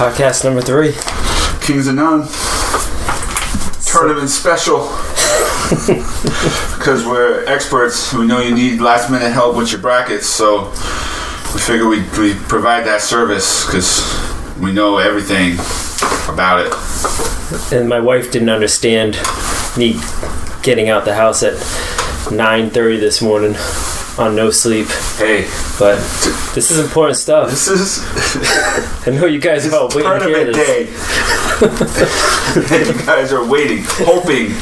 Podcast number 3. Kings of None. Tournament special. Because we're experts. We know you need last minute help with your brackets, so we figure we provide that service because we know everything about it. And my wife didn't understand me getting out the house at 9:30 this morning on no sleep. Hey, but this is important stuff. This is I know you guys are all waiting to hear this. Day. You guys are waiting, hoping.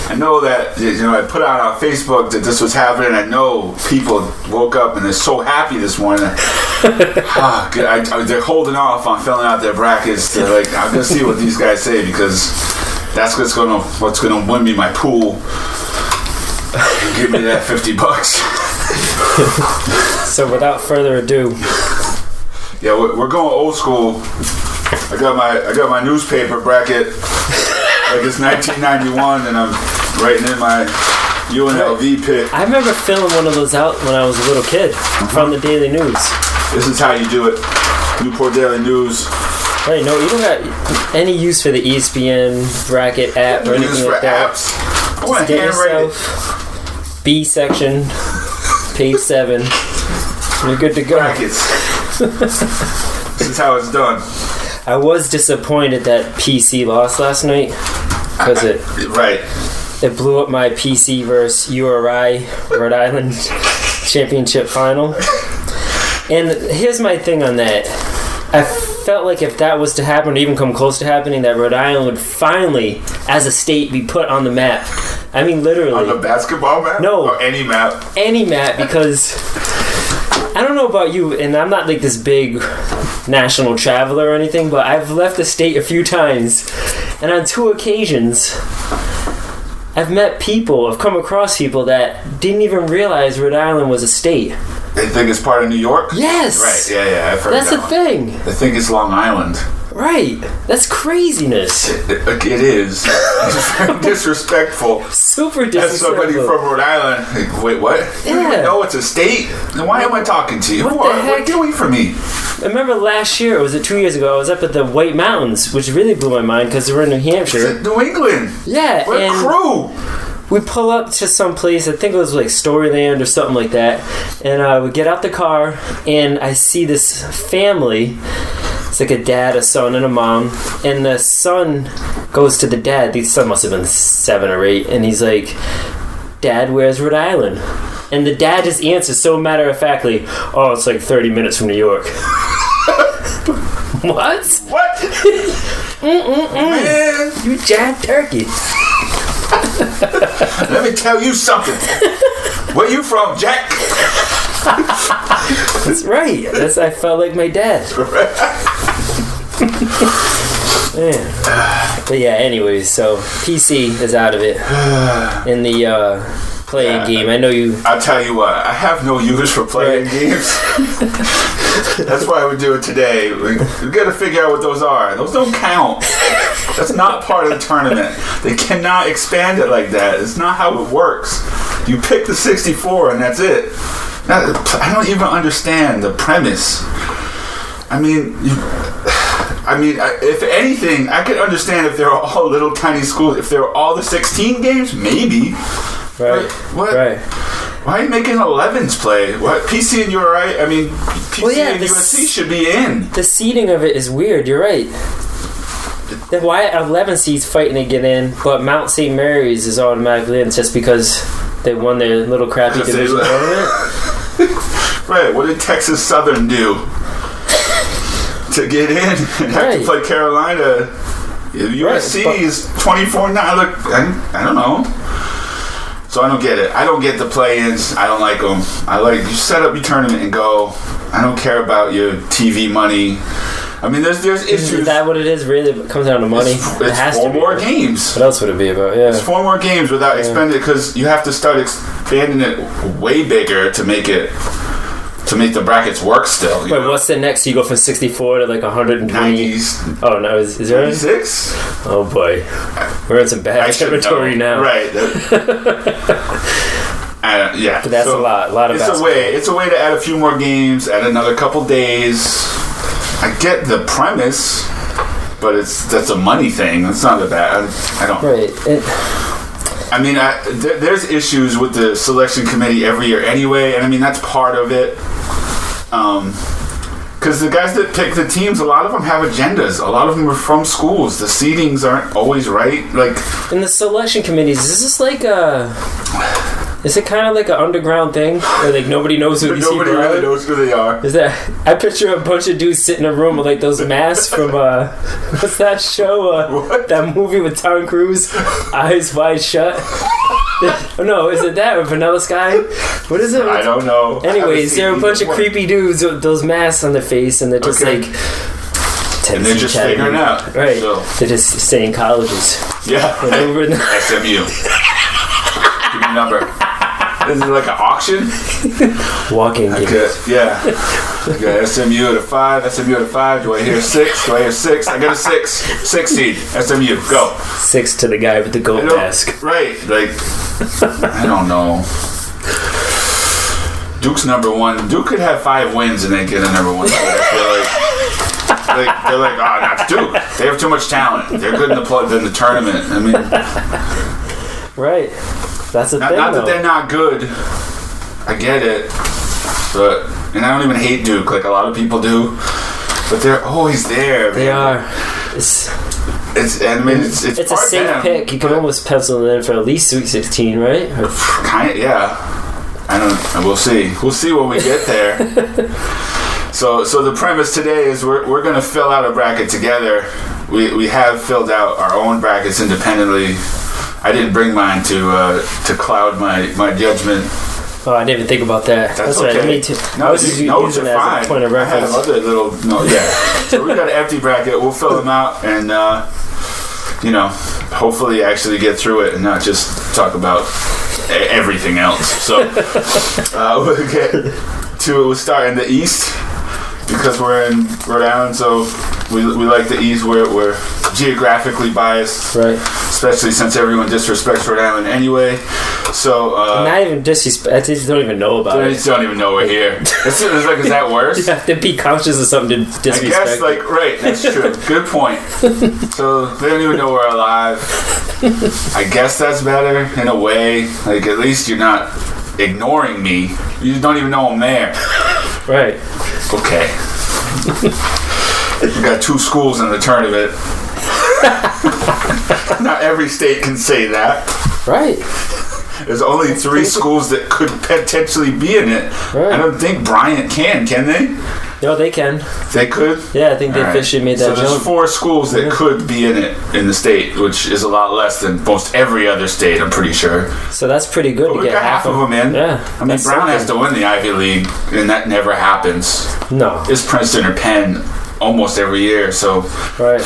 I know that I put out on Facebook that this was happening. I know people woke up and they're so happy this morning. They're holding off on filling out their brackets. They're like, I'm gonna see what these guys say because that's what's gonna win me my pool. Give me that $50. So without further ado, yeah, we're going old school. I got my newspaper bracket like it's 1991, and I'm writing in my UNLV pick. I remember filling one of those out when I was a little kid from the Daily News. This is how you do it. Newport Daily News. Right, no, you don't got any use for the ESPN bracket app or anything like that. Apps. I want to handwrite it. B section, page 7. You're good to go. Brackets. This is how it's done. I was disappointed that PC lost last night because it blew up my PC versus URI Rhode Island championship final. And here's my thing on that. I felt like if that was to happen or even come close to happening, that Rhode Island would finally, as a state, be put on the map. I mean, literally. On the basketball map? No. Or any map? Any map, because I don't know about you, and I'm not like this big national traveler or anything, but I've left the state a few times, and on 2 occasions, I've come across people that didn't even realize Rhode Island was a state. They think it's part of New York? Yes! Right, yeah, I've heard That's that the one. thing. They think it's Long Island. Right. That's craziness. It is. It's very disrespectful. Super disrespectful. As somebody from Rhode Island, like, wait, what? Yeah. You don't even know it's a state? Then why am I talking to you? What the heck? What are you doing for me? I remember last year, or was it 2 years ago, I was up at the White Mountains, which really blew my mind because we're in New Hampshire. It's in New England. Yeah. What a crew. We pull up to some place, I think it was like Storyland or something like that, and we get out the car, and I see this family. It's like a dad, a son, and a mom, and the son goes to the dad. The son must have been 7 or 8, and he's like, "Dad, where's Rhode Island?" And the dad just answers so matter-of-factly, "Oh, it's like 30 minutes from New York." What? What? Man. You giant turkey. Let me tell you something. Where you from, Jack? That's right. I felt like my dad. Man. But yeah, anyways, so PC is out of it in the playing game. I know you. I'll tell you what, I have no use for playing games. That's why we do it today. We got to figure out what those are. Those don't count. That's not part of the tournament. They cannot expand it like that. It's not how it works. You pick the 64 and that's it. I don't even understand the premise. I mean, if anything, I could understand if they're all little tiny schools. If they're all the 16 games, maybe. Right. What? Right. Why are you making 11s play? What? PC and URI? I mean, PC and USC should be in. The seeding of it is weird. You're right. Why 11 seeds fighting to get in, but Mount St. Mary's is automatically in just because they won their little crappy division tournament? Right. What did Texas Southern do to get in and have to play Carolina? USC is 24-9. I don't know. So I don't get it. I don't get the play-ins. I don't like them. I like you set up your tournament and go. I don't care about your TV money. I mean, there's issues. Is that what it is? Really, it comes down to money. It's 4 more games. What else would it be about? Yeah, it's 4 more games without expending because you have to start expanding it way bigger to make the brackets work still. Wait, what's the next? You go from 64 to like 120. 90s. Oh no, is there 96? Oh boy, we're in some bad territory now. Right. Yeah, but that's a lot of basketball. It's a way to add a few more games, add another couple days. I get the premise. but that's a money thing. It's not a bad. I don't. Right. I mean, there's issues with the selection committee every year anyway, and I mean that's part of it. Because the guys that pick the teams, a lot of them have agendas. A lot of them are from schools. The seedings aren't always right. Like in the selection committees, is this like is it kind of like an underground thing where like nobody knows who these people are? Nobody really knows who they are. Is that? I picture a bunch of dudes sitting in a room with like those masks from what's that show? What? That movie with Tom Cruise, Eyes Wide Shut. No, is it that or Vanilla Sky? What is it? I don't know. Anyways, there are a bunch of creepy dudes with those masks on their face, and they're just like. And they're just figuring it out. Right. So. They're just saying colleges. Yeah. SMU. Give me a number. Is it like an auction? Walking game. Yeah. Okay, SMU at a 5. SMU at a 5. Do I hear 6? Do I hear 6? I got a 6. 6 seed. SMU. Go. 6 to the guy with the goat mask. Right. Like, I don't know. Duke's number 1. Duke could have 5 wins and then get a number 1 seed. I feel like they're like, oh, that's Duke. They have too much talent. They're good in the tournament. I mean, right. That's the thing. Not that they're not good. I get it, and I don't even hate Duke like a lot of people do. But they're always there. They are. It's a safe pick. You can almost pencil it in for at least Sweet 16, right? Kind of, yeah. I don't. We'll see. We'll see when we get there. So the premise today is we're going to fill out a bracket together. We have filled out our own brackets independently. I didn't bring mine to cloud my judgment. Oh, I didn't even think about that. That's okay. Right. Me too. No, I was just using it as a point of reference. I have other little So we got an empty bracket. We'll fill them out and hopefully actually get through it and not just talk about everything else. So we'll get to it. We'll start in the East because we're in Rhode Island, so we like the East. We're geographically biased, right? Especially since everyone disrespects Rhode Island anyway. So not even disrespect. I just don't even know about it. They just don't even know we're here. It's like, is that worse? You have to be conscious of something to disrespect. I guess, right? That's true. Good point. So they don't even know we're alive. I guess that's better in a way. Like at least you're not ignoring me. You just don't even know I'm there. Right. Okay. We got 2 schools in the tournament. Not every state can say that. Right. There's only 3 schools that could potentially be in it. Right. I don't think Bryant can they? No, they can. They could? Yeah, I think they officially made that jump. So there's 4 schools that could be in it in the state, which is a lot less than most every other state, I'm pretty sure. So that's pretty good to get half of them in. Yeah. I mean, Brown has to win the Ivy League, and that never happens. No. It's Princeton or Penn almost every year, so... Right.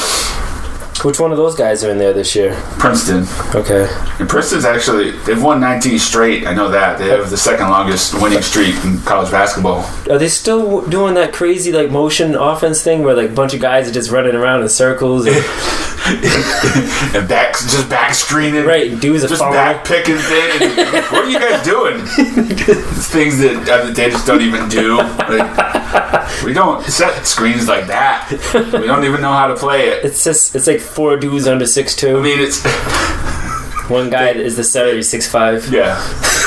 Which one of those guys are in there this year? Princeton. Okay. And Princeton's actually, they've won 19 straight. I know that. They have the second longest winning streak in college basketball. Are they still doing that crazy like motion offense thing where like a bunch of guys are just running around in circles? And and just back screening. Right, dudes are just back picking things. What are you guys doing? Things that they just don't even do. Like, we don't set screens like that. We don't even know how to play it. It's like 4 dudes under 6'2". I mean, it's one guy is the center. He's 6'5". Yeah,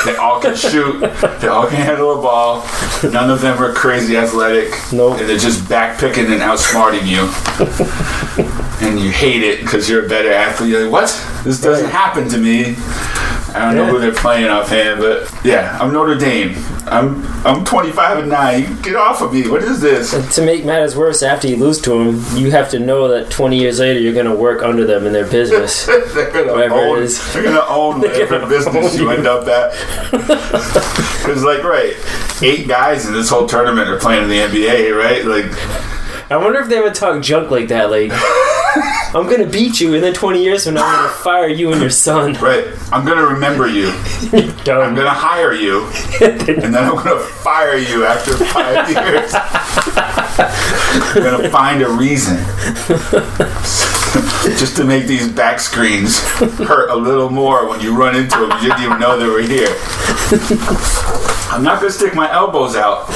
they all can shoot. They all can handle a ball. None of them are crazy athletic. Nope. And they're just back picking and outsmarting you. And you hate it because you're a better athlete. You're like, what? This doesn't happen to me. I don't know who they're playing offhand, but yeah, I'm Notre Dame. I'm 25-9. You get off of me. What is this? And to make matters worse, after you lose to them, you have to know that 20 years later you're going to work under them in their business. They're going to own whatever business you end up at. Because, like, right, 8 guys in this whole tournament are playing in the NBA, right? Like, I wonder if they would talk junk like that, like, I'm going to beat you, and then 20 years from now, I'm going to fire you and your son. Right. I'm going to remember you. I'm going to hire you, and then I'm going to fire you after 5 years. I'm going to find a reason just to make these back screens hurt a little more when you run into them. You didn't even know they were here. I'm not going to stick my elbows out.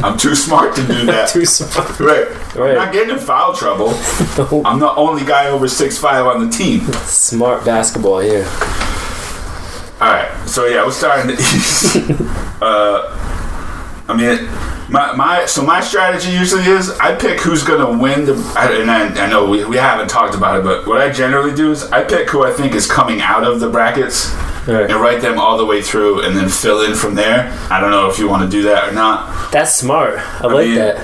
I'm too smart to do that. Too smart. Right. I'm not getting in foul trouble. No. I'm the only guy over 6'5" on the team. Smart basketball here. Alright, so yeah, we're starting the East. I mean, my strategy usually is I pick who's going to win I know we haven't talked about it, but what I generally do is I pick who I think is coming out of the brackets and write them all the way through and then fill in from there. I don't know if you want to do that or not. That's smart. I like that.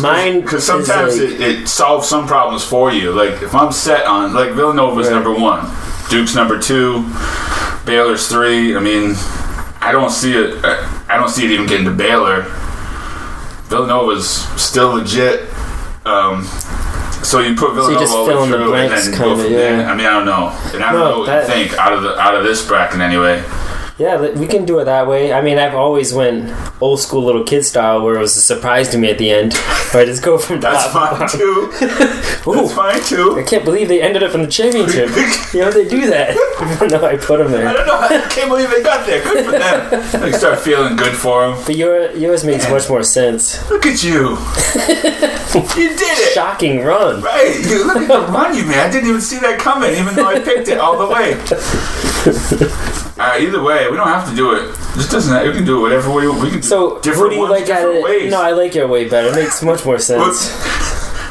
Mine, because sometimes it solves some problems for you. Like if I'm set on, like Villanova's number 1, Duke's number 2, Baylor's 3. I mean, I don't see it even getting to Baylor. Villanova's still legit. So you put Villanova over through and then go from there. I mean, I don't know, and I don't know what you think out of this bracket anyway. Yeah, we can do it that way. I mean, I've always went old school little kid style where it was a surprise to me at the end. I just go from That's fine too. That's fine too. I can't believe they ended up in the championship. You know, they do that. Even though I put them there. I don't know. I can't believe they got there. Good for them. They start feeling good for them. But yours makes much more sense. Look at you. You did it. Shocking run. Right. Look at the run you made. I didn't even see that coming, even though I picked it all the way. Either way, we don't have to do it. This doesn't. We can do it whatever way we can. So, different who do you ones, like different ways. No, I like your way better. It makes much more sense.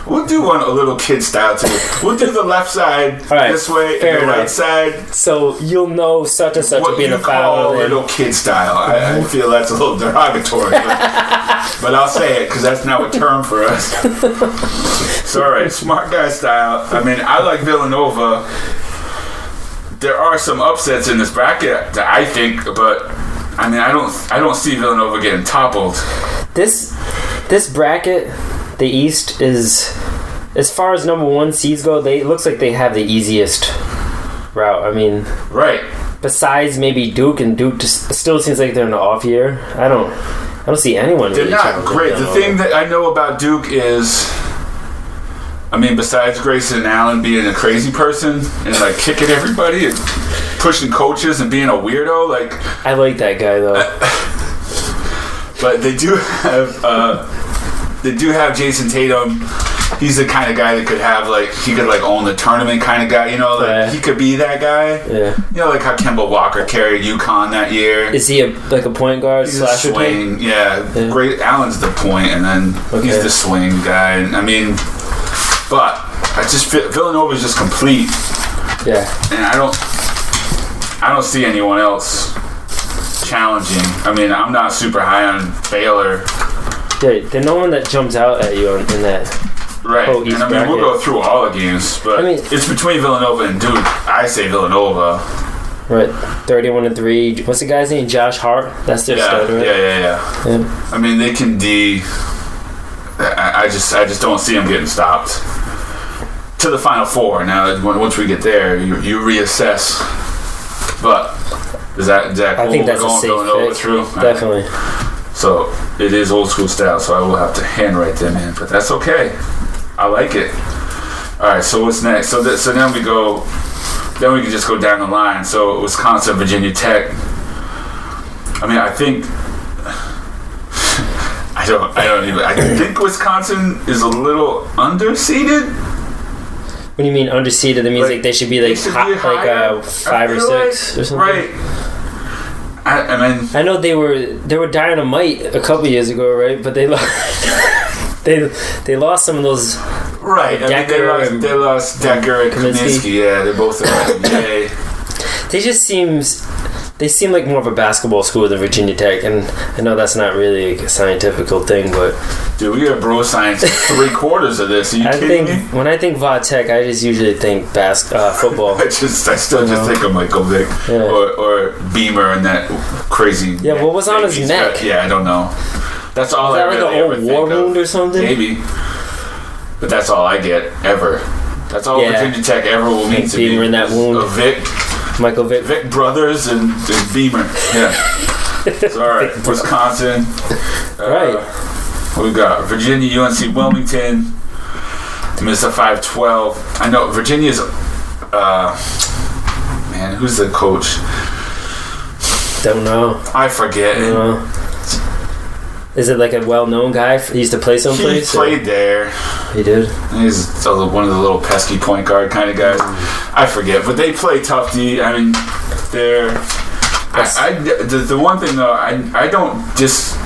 We'll do one a little kid style too. We'll do the left side this way and the right side. So you'll know such and such what being you a foul. Call little kid style. I feel that's a little derogatory, but I'll say it because that's now a term for us. So, all right, smart guy style. I mean, I like Villanova. There are some upsets in this bracket that I think, but I mean, I don't see Villanova getting toppled. This bracket, the East, is, as far as number 1 seeds go, it looks like they have the easiest route. I mean, right. Besides maybe Duke, and Duke just still seems like they're in an off year. I don't see anyone. They're really not great. The thing that I know about Duke is, I mean, besides Grayson Allen being a crazy person and like kicking everybody and pushing coaches and being a weirdo, like I like that guy though. But they do have Jason Tatum. He's the kind of guy that could have he could own the tournament kind of guy. You know, he could be that guy. Yeah. You know, like how Kemba Walker carried UConn that year. Is he a point guard? He's a swing. Yeah. Great. Allen's the point, and then he's the swing guy. And I mean. But I just feel Villanova is just complete. Yeah. And I don't see anyone else challenging. I mean, I'm not super high on Baylor. Yeah, there's no one that jumps out at you in that. Right. And I mean, we'll go through all the games, but it's between Villanova and Duke. I say Villanova. Right. 31-3. What's the guy's name? Josh Hart? That's their starter, right? Yeah. I mean, they can D. I just don't see them getting stopped to the Final Four. Now, once we get there, you reassess. But is that cool? I think that's a safe pick. Through? Definitely. So it is old school style. So I will have to handwrite them in, but that's okay. I like it. All right. So what's next? So then we go. Then we can just go down the line. So Wisconsin, Virginia Tech. I mean, I think. I think Wisconsin is a little underseeded. What do you mean underseeded? That means they should be 5 or 6 or something. Right. I mean, I know they were dynamite a couple years ago, right? But they lost. they lost some of those. Right. They lost Decker and Kaminsky. Yeah, they're both in the NBA. They seem like more of a basketball school than Virginia Tech, and I know that's not really a scientific thing, but dude, we have bro science 3/4 of this. Are you kidding me? When I think Va Tech, I just usually think football. I still think of Michael Vick or Beamer and that crazy. Yeah, what was on his neck? I don't know. That's all. Was that like an old war wound or something? Maybe, but that's all I get ever. That's all Virginia Tech ever will mean to me. Beamer in that wound. Vick. Michael Vick. Vick brothers and Beamer. Yeah. So, all right. Wisconsin. Right. We got Virginia, UNC Wilmington. Minnesota 5-12. I know Virginia's. Man, who's the coach? Don't know. I forget. Is it like a well-known guy? He used to play someplace? He played there. He did? He's one of the little pesky point guard kind of guys. I forget. But they play tough D. I mean, they're... the one thing, though, I don't just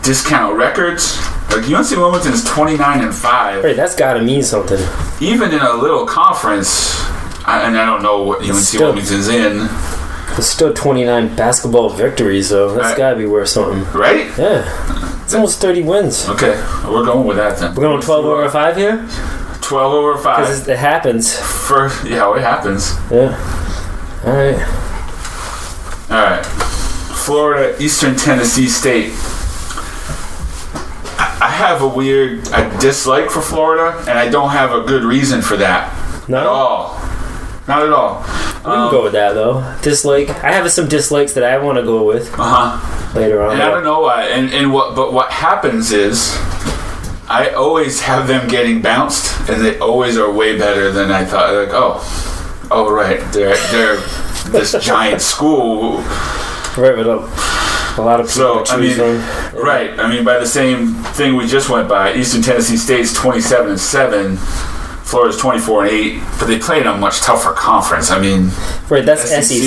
discount records. Like, UNC Wilmington is 29-5. Right, that's got to mean something. Even in a little conference, and I don't know what UNC Wilmington's in. It's still 29 basketball victories, though. That's got to be worth something. Right? Yeah. It's almost 30 wins. Okay, we're going with that then. We're going 12 over 5 here? 12 over 5. Because it happens. It happens. Yeah. All right. Florida, Eastern Tennessee State. I have a weird dislike for Florida, and I don't have a good reason for that. No? At all. Not at all. We can go with that, though. Dislike. I have some dislikes that I want to go with later on. And I don't know why. But what happens is I always have them getting bounced, and they always are way better than I thought. Like, oh, right. They're this giant school. Right, but a lot of people choose them. Right. I mean, by the same thing we just went by, Eastern Tennessee State's 27-7. Florida's 24-8, but they play in a much tougher conference. I mean, right, that's SEC.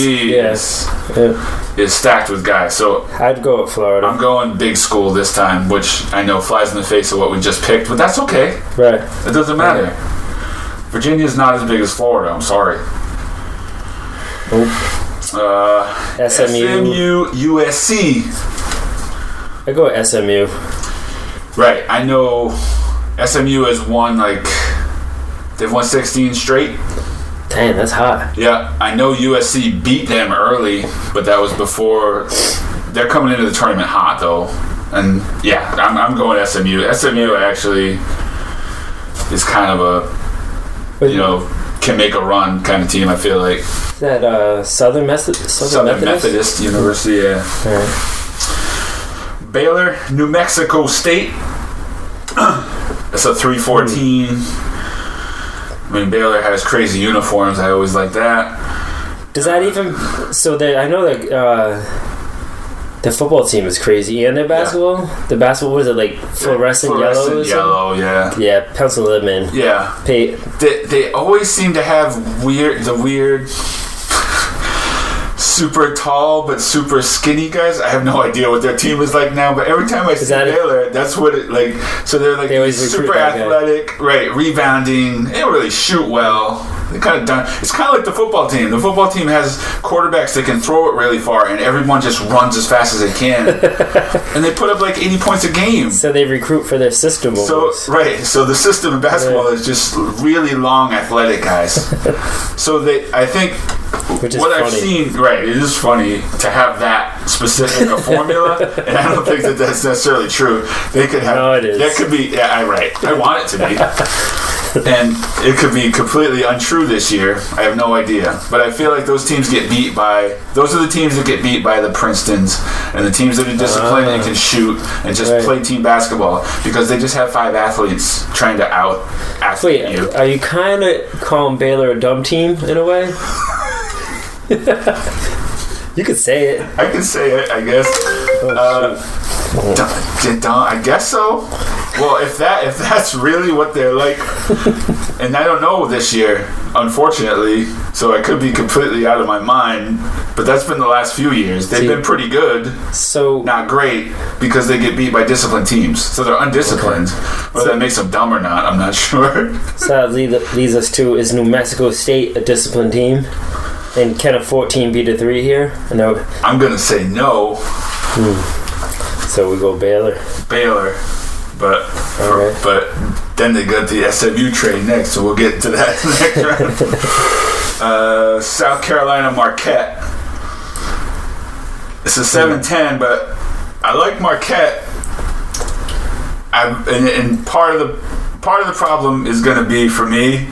Is stacked with guys. So I'd go with Florida. I'm going big school this time, which I know flies in the face of what we just picked, but that's okay. Right. It doesn't matter. Right. Virginia's not as big as Florida. I'm sorry. Nope. SMU, USC. I go with SMU. Right. I know SMU has won they've won 16 straight. Damn, that's hot. Yeah, I know USC beat them early, but that was before. They're coming into the tournament hot, though. And, yeah, I'm going SMU. SMU actually is kind of a, can make a run kind of team, I feel like. Is that Southern Methodist University, yeah. Right. Baylor, New Mexico State. That's a 3-14. I mean, Baylor has crazy uniforms. I always like that. Does that even... So, I know that the football team is crazy. And their basketball? Yeah. The basketball, was it like fluorescent yellow? Yellow, yeah. Yeah, pencil them in. Yeah. They always seem to have weird... super tall but super skinny guys. I have no idea what their team is like now, but every time I see Baylor, that's what it like. So they're like super athletic, right? Rebounding. They don't really shoot well. They kind of done. It's kind of like the football team. The football team has quarterbacks that can throw it really far, and everyone just runs as fast as they can, and they put up like 80 points a game. So they recruit for their system. Almost. So the system in basketball is just really long, athletic guys. So I think. What I've seen, right, it is funny to have that specific a formula, and I don't think that's necessarily true. They could have, no, it is. That could be, right, I want it to be. And it could be completely untrue this year. I have no idea. But I feel like those are the teams that get beat by the Princetons and the teams that are disciplined and can shoot and just play team basketball because they just have 5 athletes trying to out-athlete you. Are you kind of calling Baylor a dumb team in a way? You could say it. I can say it, I guess. I guess so. Well, if that's really what they're like, and I don't know this year, unfortunately, so I could be completely out of my mind. But that's been the last few years. They've been pretty good, so not great because they get beat by disciplined teams. So they're undisciplined. Okay. Whether that makes them dumb or not, I'm not sure. So that leads us to: is New Mexico State a disciplined team? And can a 14 beat a 3 here? No. I'm going to say no. So we go Baylor. But then they got the SMU train next, so we'll get to that next round. South Carolina Marquette. It's a 7-10, but I like Marquette. And part of the problem is going to be for me.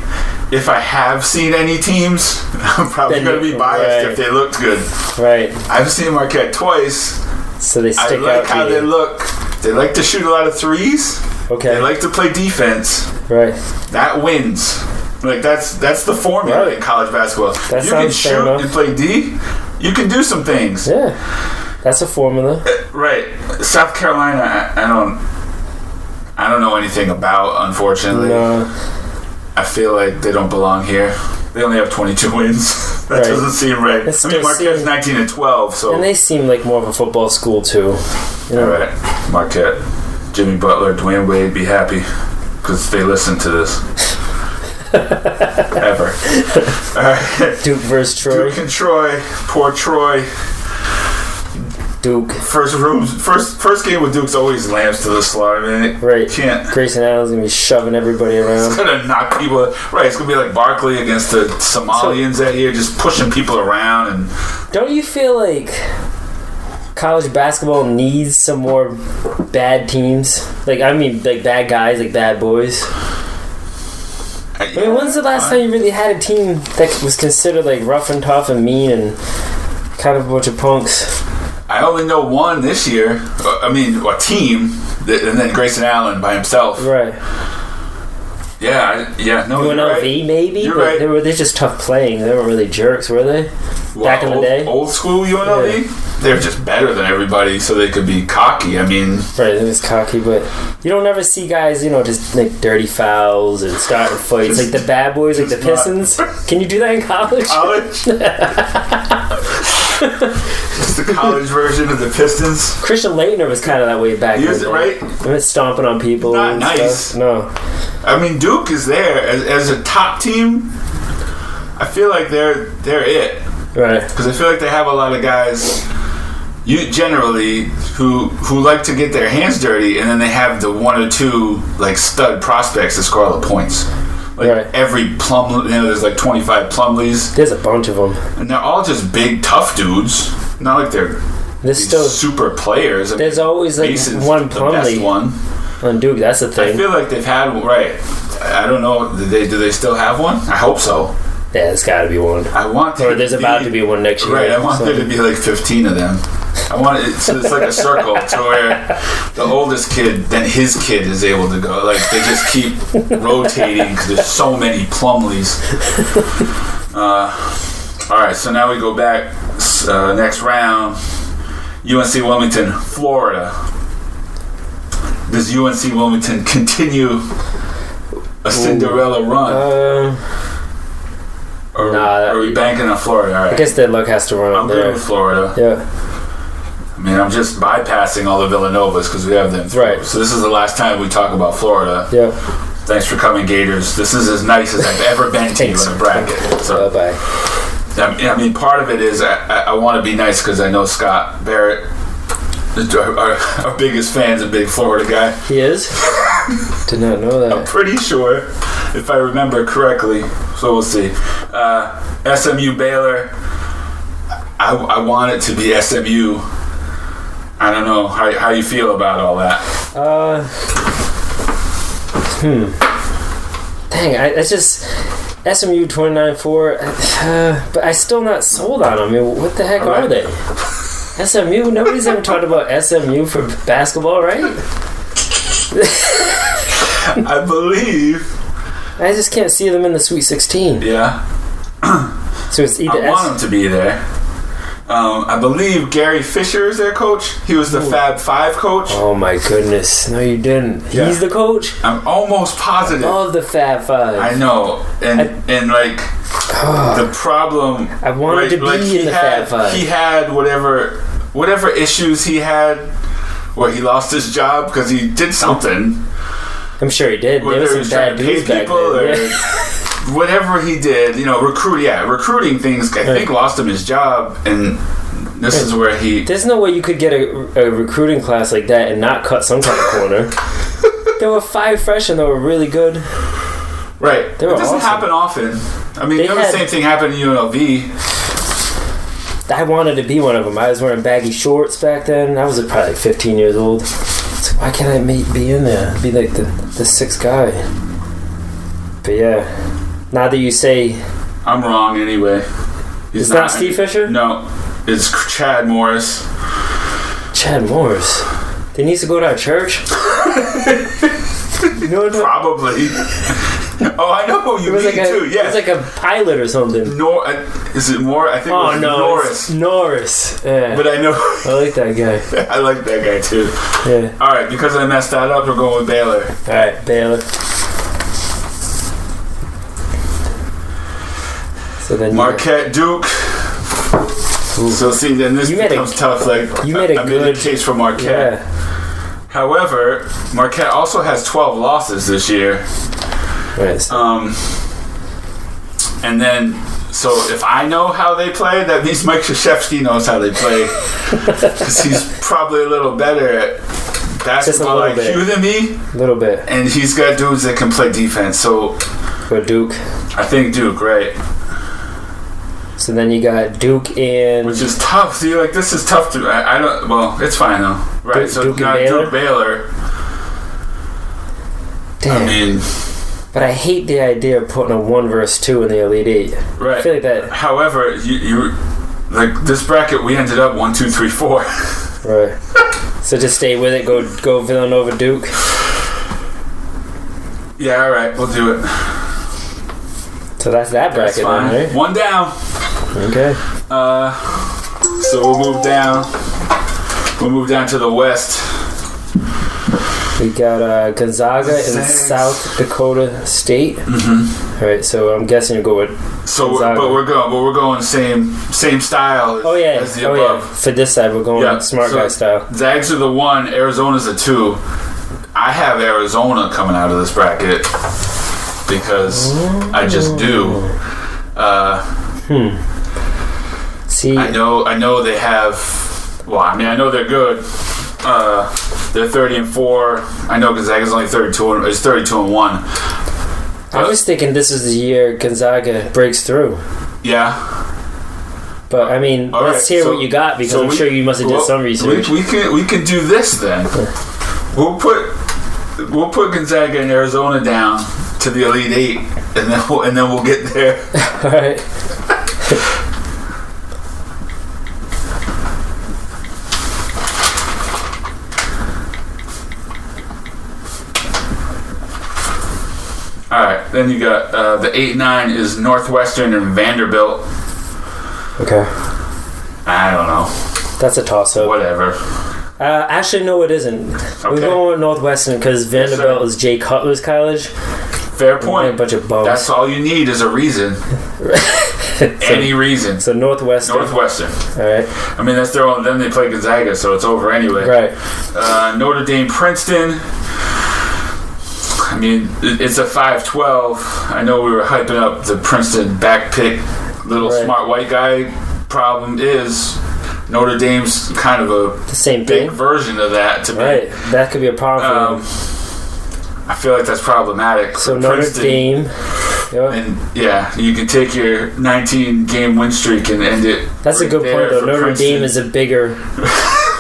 If I have seen any teams, I'm probably going to be biased if they looked good. Right. I've seen Marquette twice. So they stick out. I like how they look. They like to shoot a lot of threes. Okay. They like to play defense. Right. That wins. Like that's the formula in college basketball. That you can shoot and play D. You can do some things. Yeah. That's a formula. Right. South Carolina, I don't know anything about, unfortunately. No. I feel like they don't belong here. They only have 22 wins. That doesn't seem right. I mean, Marquette's 19-12, so... And they seem like more of a football school, too. You know? All right. Marquette, Jimmy Butler, Dwayne Wade, be happy. Because they listen to this. Ever. All right. Duke versus Troy. Duke and Troy. Poor Troy. Duke. First game with Duke's always lambs to the slaughter. I mean, right. Can't. Grayson Allen's gonna be shoving everybody around. It's gonna knock people. Right. It's gonna be like Barkley against the Somalians that year, just pushing people around. And don't you feel like college basketball needs some more bad teams? Like bad guys, like bad boys. I mean, when's the last time you really had a team that was considered like rough and tough and mean and kind of a bunch of punks? I only know one this year. I mean, a team, and then Grayson Allen by himself. Right. Yeah. No, UNLV right. maybe. You're but right. They're just tough playing. They weren't really jerks, were they? Back in the day, old school UNLV. Yeah. They're just better than everybody, so they could be cocky. I mean, right? It was cocky, but you don't ever see guys, just like dirty fouls and starting fights like the bad boys, like the Pistons. Can you do that in college? It's the college version of the Pistons. Christian Laettner was kind of that way back. He is, right? He was stomping on people. Not nice. Stuff. No. I mean, Duke is there as a top team. I feel like they're it. Right. Because I feel like they have a lot of guys generally who like to get their hands dirty, and then they have the one or two like stud prospects that score all the points. Like every there's like 25 Plumlees. There's a bunch of them, and they're all just big, tough dudes. Not like they're still super players. There's always like one Plumlee on Duke. That's the thing. I feel like they've had I don't know. Do they still have one? I hope so. Yeah, there's got to be one. There's about to be one next year. Right, I want there to be like 15 of them. I want it's like a circle to where the oldest kid, then his kid is able to go. Like they just keep rotating because there's so many Plumlees. All right, so now we go back next round. UNC Wilmington, Florida. Does UNC Wilmington continue a Cinderella run? Or are we banking on Florida? All right. I guess their luck has to run up there. I'm good with Florida. Yeah. I mean, I'm just bypassing all the Villanovas because we have them. Right. So this is the last time we talk about Florida. Yeah. Thanks for coming, Gators. This is as nice as I've ever been to you in a bracket. So, bye-bye. I mean, part of it is I want to be nice because I know Scott Barrett, our biggest fan's a big Florida guy. He is? Did not know that. I'm pretty sure, if I remember correctly. So we'll see. SMU Baylor. I want it to be SMU. I don't know how you feel about all that. Dang, I just SMU 29-4. But I'm still not sold on them. I mean, what the heck are they? SMU? Nobody's ever talked about SMU for basketball, right? I believe. I just can't see them in the Sweet 16. Yeah. So it's either I want them to be there. I believe Gary Fisher is their coach. He was the Fab Five coach. Oh my goodness. No, you didn't. Yeah. He's the coach? I'm almost positive. I love the Fab Five. I know. And like, the problem... I wanted to be in the Fab Five. He had whatever issues he had where he lost his job because he did something. I'm sure he did. There was some bad dudes back then. Whatever he did, recruiting things, I think lost him his job, and this is where he... There's no way you could get a recruiting class like that and not cut some kind of corner. There were 5 freshmen that were really good. Right. It doesn't happen often. I mean, the same thing happened in UNLV. I wanted to be one of them. I was wearing baggy shorts back then. I was probably 15 years old. So why can't I be in there? Be like the sixth guy. But yeah. Now that you say... I'm wrong anyway. It's not Steve Fisher? No. It's Chad Morris. Chad Morris? They need to go to our church? No. Probably. Oh, I know who you mean too. Yeah, it was like a pilot or something. Is it more? I think it was Norris. Norris. Yeah. But I know. I like that guy. I like that guy too. Yeah. All right, because I messed that up, we're going with Baylor. All right, Baylor. So then Marquette, Duke. Ooh. So see, then this becomes tough. Like you made a good case for Marquette. Yeah. However, Marquette also has 12 losses this year. Right. And then, so if I know how they play, that means Mike Krzyzewski knows how they play, because he's probably a little better at basketball IQ than me. A little bit. And he's got dudes that can play defense. So for Duke, I think Duke, right? So then you got Duke and... Which is tough. See, like, this is tough to... I don't... Well, it's fine, though. Right, so Duke you got Baylor? Duke, Baylor. Damn. I mean... But I hate the idea of putting a 1 versus 2 in the Elite Eight. Right. I feel like that... However, you like, this bracket, we ended up 1, 2, 3, 4. Right. So just stay with it. Go Villanova, Duke. Yeah, all right. We'll do it. So that's that bracket then, right? One down. Okay. So we'll move down. We'll move down to the west. We got Gonzaga and South Dakota State. Mm-hmm. All right, so I'm guessing you go with Gonzaga. But we're going same style. As the above. Yeah. For this side, we're going smart guy style. Zags are the 1. Arizona's the 2. I have Arizona coming out of this bracket because I just do. See, I know they have. Well, I mean, I know they're good. They're 30-4. I know Gonzaga's only 32. It's 32-1. I was thinking this is the year Gonzaga breaks through. Yeah. But I mean, let's hear what you got, because I'm sure you must have did some research. We can do this then. We'll put Gonzaga and Arizona down to the Elite Eight, and then we'll get there. All right. All right, then you got the 8-9 is Northwestern and Vanderbilt. Okay. I don't know. That's a toss-up. Whatever. Actually, no, it isn't. Okay. We're going with Northwestern because Vanderbilt is Jay Cutler's college. Fair point. A bunch of bums. That's all you need is a reason. Any reason. So Northwestern. All right. I mean, that's their own. Then they play Gonzaga, so it's over anyway. Right. Notre Dame, Princeton. I mean, it's a 5-12. I know we were hyping up the Princeton back pick, little smart white guy. Problem is, Notre Dame's kind of the same big thing version of that to me. Right. That could be a problem for them. I feel like that's problematic. So Notre Princeton. Dame. Yep. And yeah, you can take your 19-game win streak and end it. That's a good point, though. Notre Dame is a bigger...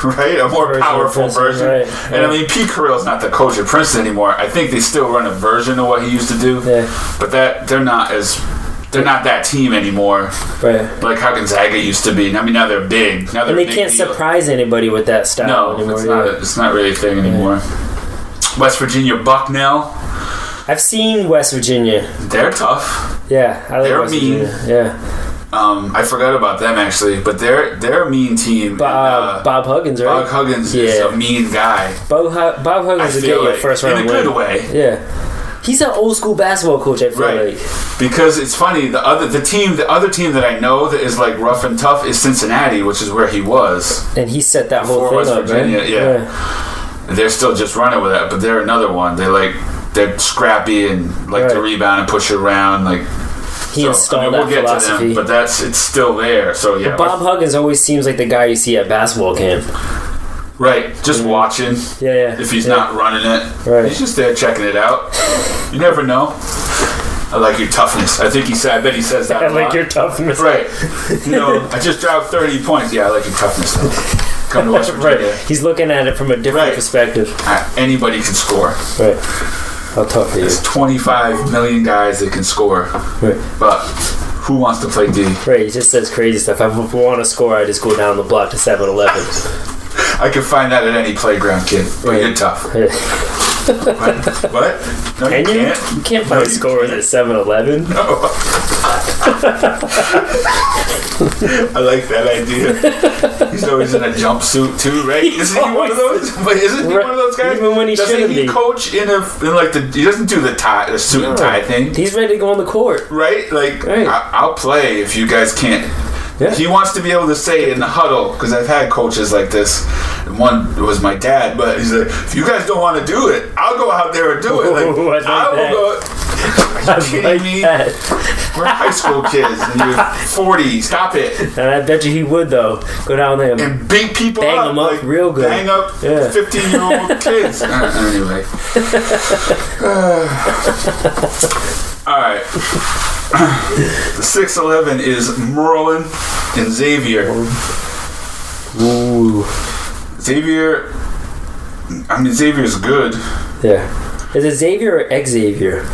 right? A more powerful version. Right. And I mean, Pete Carrill's not the coach at Princeton anymore. I think they still run a version of what he used to do. Yeah. But they're not that team anymore. Right. Like how Gonzaga used to be. I mean, now they're big. Now they're and they can't surprise anybody with that style anymore. It's not really a thing anymore. West Virginia, Bucknell. I've seen West Virginia. They're tough. Yeah, I like West mean. Virginia. Yeah. I forgot about them actually, but they're a mean team. Bob Huggins, right? Bob Huggins is a mean guy. Bob Huggins will get you a first round win. In a good way. Yeah. He's an old school basketball coach, I feel like. Because it's funny, the other team that I know that is like rough and tough is Cincinnati, which is where he was. And he set that whole thing West up, Virginia, right? Yeah. They're still just running with that, but they're another one. They're scrappy and like to rebound and push around, like. He installed that philosophy. To them, but it's still there. So yeah. But Bob Huggins always seems like the guy you see at basketball camp. Right, just watching. Yeah. If he's not running it, he's just there checking it out. You never know. I like your toughness. I bet he says that. I like your toughness. Right. I just dropped 30 points. Yeah, I like your toughness though. Come to West Virginia. Right. He's looking at it from a different perspective. Anybody can score. Right. How tough he is. There's 25 million guys that can score. Right. But who wants to play D? Right, he just says crazy stuff. If I want to score, I just go down the block to 7-Eleven. I can find that at any playground, kid. But you're tough. Right. What? No, Can you? can't. You can't find scores at 7-Eleven. I like that idea. He's always in a jumpsuit too, right? Isn't he one of those? But isn't he one of those guys? Even when he shouldn't be. Doesn't he coach in he doesn't do the suit and tie thing? He's ready to go on the court, right? Like I'll play if you guys can't. Yeah. He wants to be able to say in the huddle, because I've had coaches like this. One was my dad, but he's like, if you guys don't want to do it, I'll go out there and do it. Like, I will go. Are you kidding me? We're high school kids, and you're 40. Stop it. And I bet you he would, though. Go down there and beat people bang up. Them up like, real good. Bang up 15-year-old kids. Anyway. All right. The 6-11 is Merlin and Xavier. Ooh. Xavier's good. Yeah. Is it Xavier or Xavier?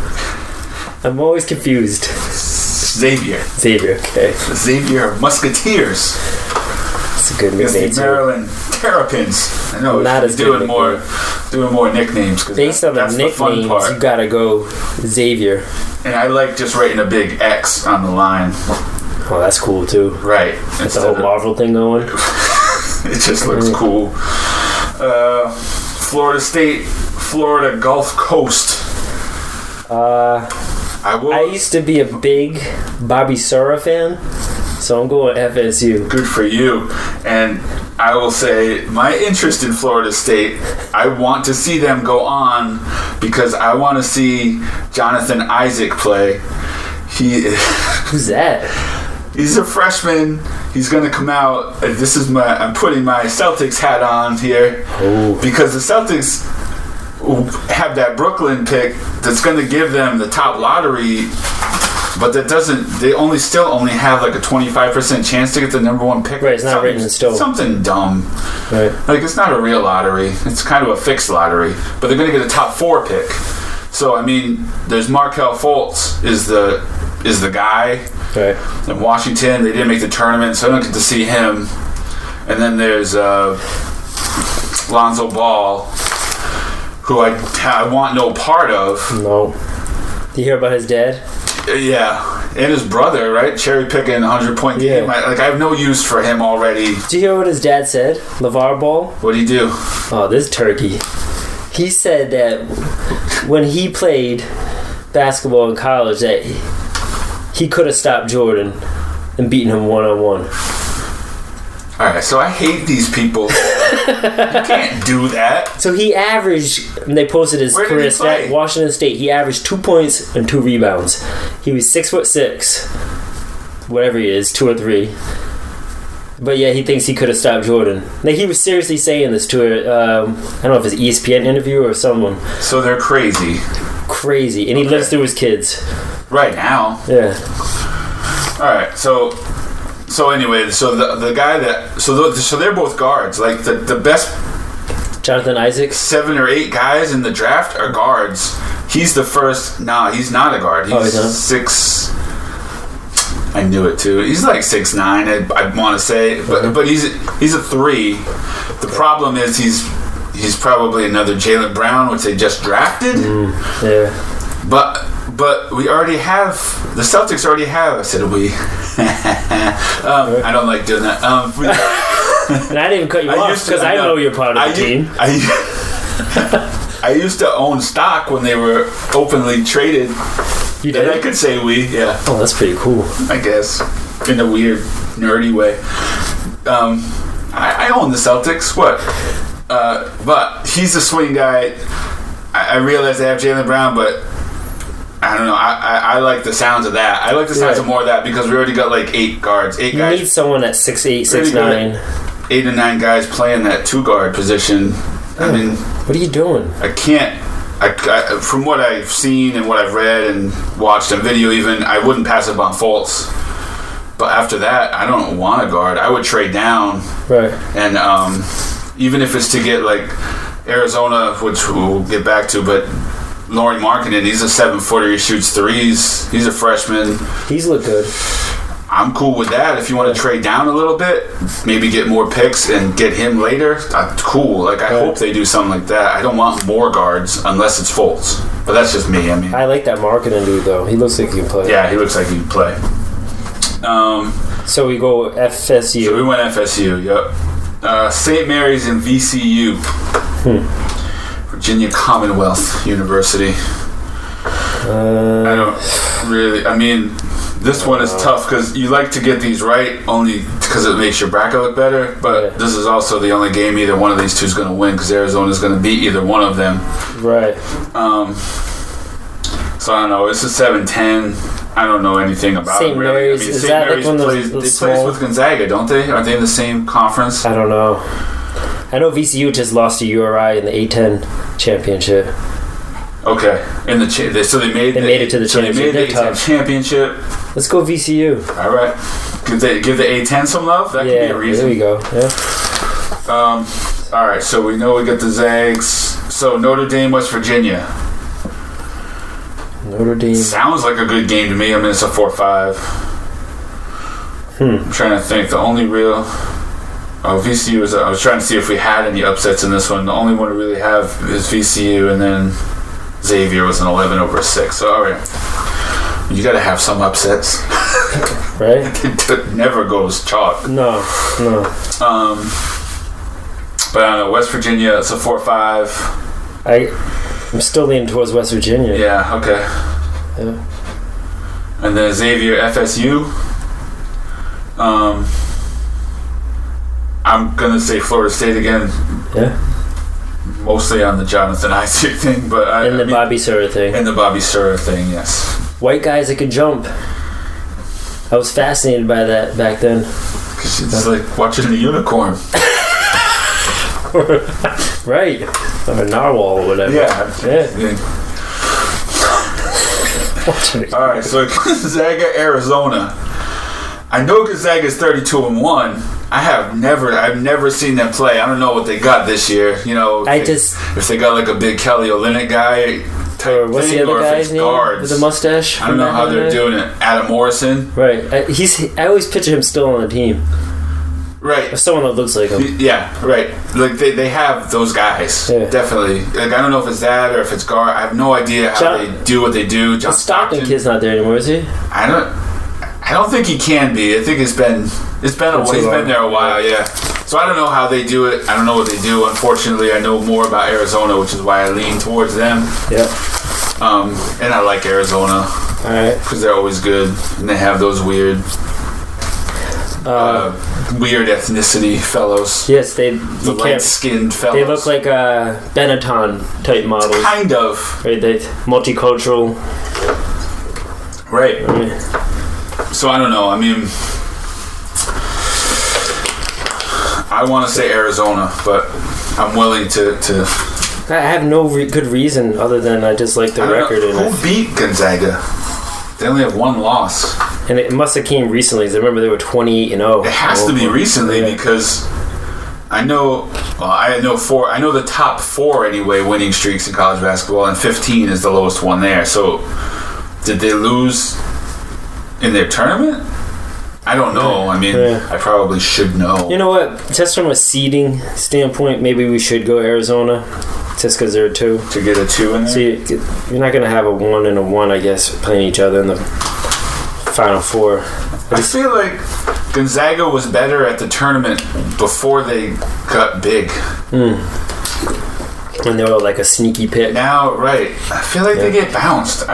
I'm always confused. Xavier, okay. Xavier Musketeers. That's a good nickname. It's the Maryland Terrapins. I know not as doing more nicknames. Based on the nicknames, you gotta go Xavier. And I like just writing a big X on the line. Oh, that's cool too. Right. That's the whole Marvel thing going. It just looks cool. Florida State, Florida Gulf Coast. I used to be a big Bobby Sura fan, so I'm going FSU. Good for you. And I will say, my interest in Florida State, I want to see them go on because I want to see Jonathan Isaac play. Who's that? He's a freshman. He's going to come out. I'm putting my Celtics hat on here because the Celtics have that Brooklyn pick that's going to give them the top lottery, but that doesn't. They still only have like a 25% chance to get the number one pick. Right, it's not written in stone. Something dumb. Right. Like it's not a real lottery. It's kind of a fixed lottery, but they're going to get a top 4 pick. So I mean, there's Markelle Fultz is the guy. Right. In Washington, they didn't make the tournament, so I don't get to see him. And then there's Lonzo Ball, who I want no part of. No. Did you hear about his dad? Yeah. And his brother, right? Cherry picking 100-point game. I have no use for him already. Did you hear what his dad said? LeVar Ball? What'd he do? Oh, this turkey. He said that when he played basketball in college, that he could have stopped Jordan and beaten him one-on-one. Alright, so I hate these people. You can't do that. So he averaged, and they posted his career stat, Washington State, he averaged 2 points and 2 rebounds. He was 6'6", whatever he is, 2 or 3. But yeah, he thinks he could have stopped Jordan. Like, he was seriously saying this to I don't know if it's an ESPN interview or someone. So they're crazy. Crazy. And he lives through his kids. Right now. Yeah. Alright, so anyway, so the guy that so they're both guards. Like the best Jonathan Isaac, 7 or 8 guys in the draft are guards. He's the first. Nah, he's not a guard. He's 6. I knew it too. He's like 6'9". I want to say, but he's a 3. The problem is he's probably another Jaylen Brown, which they just drafted. Yeah. But we already have the Celtics already have. I said we. I don't like doing that. And I didn't cut you off because I know you're part of the team. I used to own stock when they were openly traded. You did? And I could say we, yeah. Oh, that's pretty cool. I guess in a weird nerdy way. I own the Celtics. What? But he's a swing guy. I realize they have Jaylen Brown, but I don't know. I like the sounds of that. I like the sounds of more of that because we already got like 8 guards. 8 guys. You need someone at 6'8", 6'9". 8 or 9 guys playing that 2-guard position. I mean, what are you doing? I can't. From what I've seen and what I've read and watched on video, even I wouldn't pass up on Fultz. But after that, I don't want a guard. I would trade down. Right. And even if it's to get like Arizona, which we'll get back to, but Lauri Markkanen, he's a 7-footer. He shoots threes. He's a freshman. He's looked good. I'm cool with that. If you want to trade down a little bit, maybe get more picks and get him later, cool. Like, I hope they do something like that. I don't want more guards unless it's Fultz. But that's just me. I mean, I like that marketing dude, though. He looks like he can play. Yeah, he looks like he can play. So we go FSU. So we went FSU, yep. St. Mary's and VCU. Virginia Commonwealth University. I don't really... I mean... This one is tough because you like to get these right only because it makes your bracket look better, but this is also the only game either one of these two is going to win because Arizona's going to beat either one of them. Right. So I don't know. It's a 7-10. I don't know anything about St. it really. Mary's, I mean, is St. that Mary's like one of plays, the they small... play with Gonzaga, don't they? Are they in the same conference? I don't know. I know VCU just lost to URI in the A10 championship. Okay, in the so they made it to the championship. They made the A10 championship. Let's go VCU. All right, give the A10 some love. That could be a reason. There you go. Yeah. All right, so we know we got the Zags. So Notre Dame, West Virginia. Notre Dame sounds like a good game to me. I mean, it's a 4-5. I'm trying to think. The only real VCU is. I was trying to see if we had any upsets in this one. The only one we really have is VCU, and then Xavier was an 11 over a 6. So all right, you got to have some upsets, right? It never goes chalk. No. But I don't know. West Virginia, it's a 4-5. I'm still leaning towards West Virginia. Yeah. Okay. Yeah. And then Xavier, FSU. I'm gonna say Florida State again. Yeah. Mostly on the Jonathan Isaac thing, but Bobby Sura thing. And the Bobby Sura thing, yes. White guys that can jump. I was fascinated by that back then. Because it's like watching a unicorn. Right. Or a narwhal or whatever. Yeah. All right, so Gonzaga, Arizona. I know Gonzaga's 32-1. I've never seen them play. I don't know what they got this year. You know, if they got like a big Kelly Olynyk guy type or what's thing, the other or guy's name guards. with the mustache? I don't know how they're doing it. Adam Morrison, right? I always picture him still on the team, right? Or someone that looks like him. Yeah, right. Like they have those guys, definitely. Like I don't know if it's that or if it's guard. I have no idea how they do what they do. John Stockton kid's not there anymore, is he? I don't think he can be. I think it's been a while. He's been there a while, yeah. So I don't know how they do it. I don't know what they do. Unfortunately, I know more about Arizona, which is why I lean towards them. Yeah. And I like Arizona. All right. Because they're always good, and they have those weird ethnicity fellows. Yes, the light-skinned fellows. They look like Benetton type models. Kind of. Right. They multicultural. Right. So I don't know. I mean, I want to say Arizona, but I'm willing to. I have no good reason other than I just like the record. Who beat Gonzaga? They only have one loss, and it must have came recently. I remember they were 28-0. It has to be recently because I know. Well, I know the top 4 anyway winning streaks in college basketball, and 15 is the lowest one there. So, did they lose in their tournament? I don't know. I mean, I probably should know. You know what? Just from a seeding standpoint, maybe we should go Arizona, just because they're a 2. To get a 2 in there? So you're not going to have a 1 and a 1, I guess, playing each other in the Final Four. I feel like Gonzaga was better at the tournament before they got big. When they were like a sneaky pick. Now, right. I feel like they get bounced.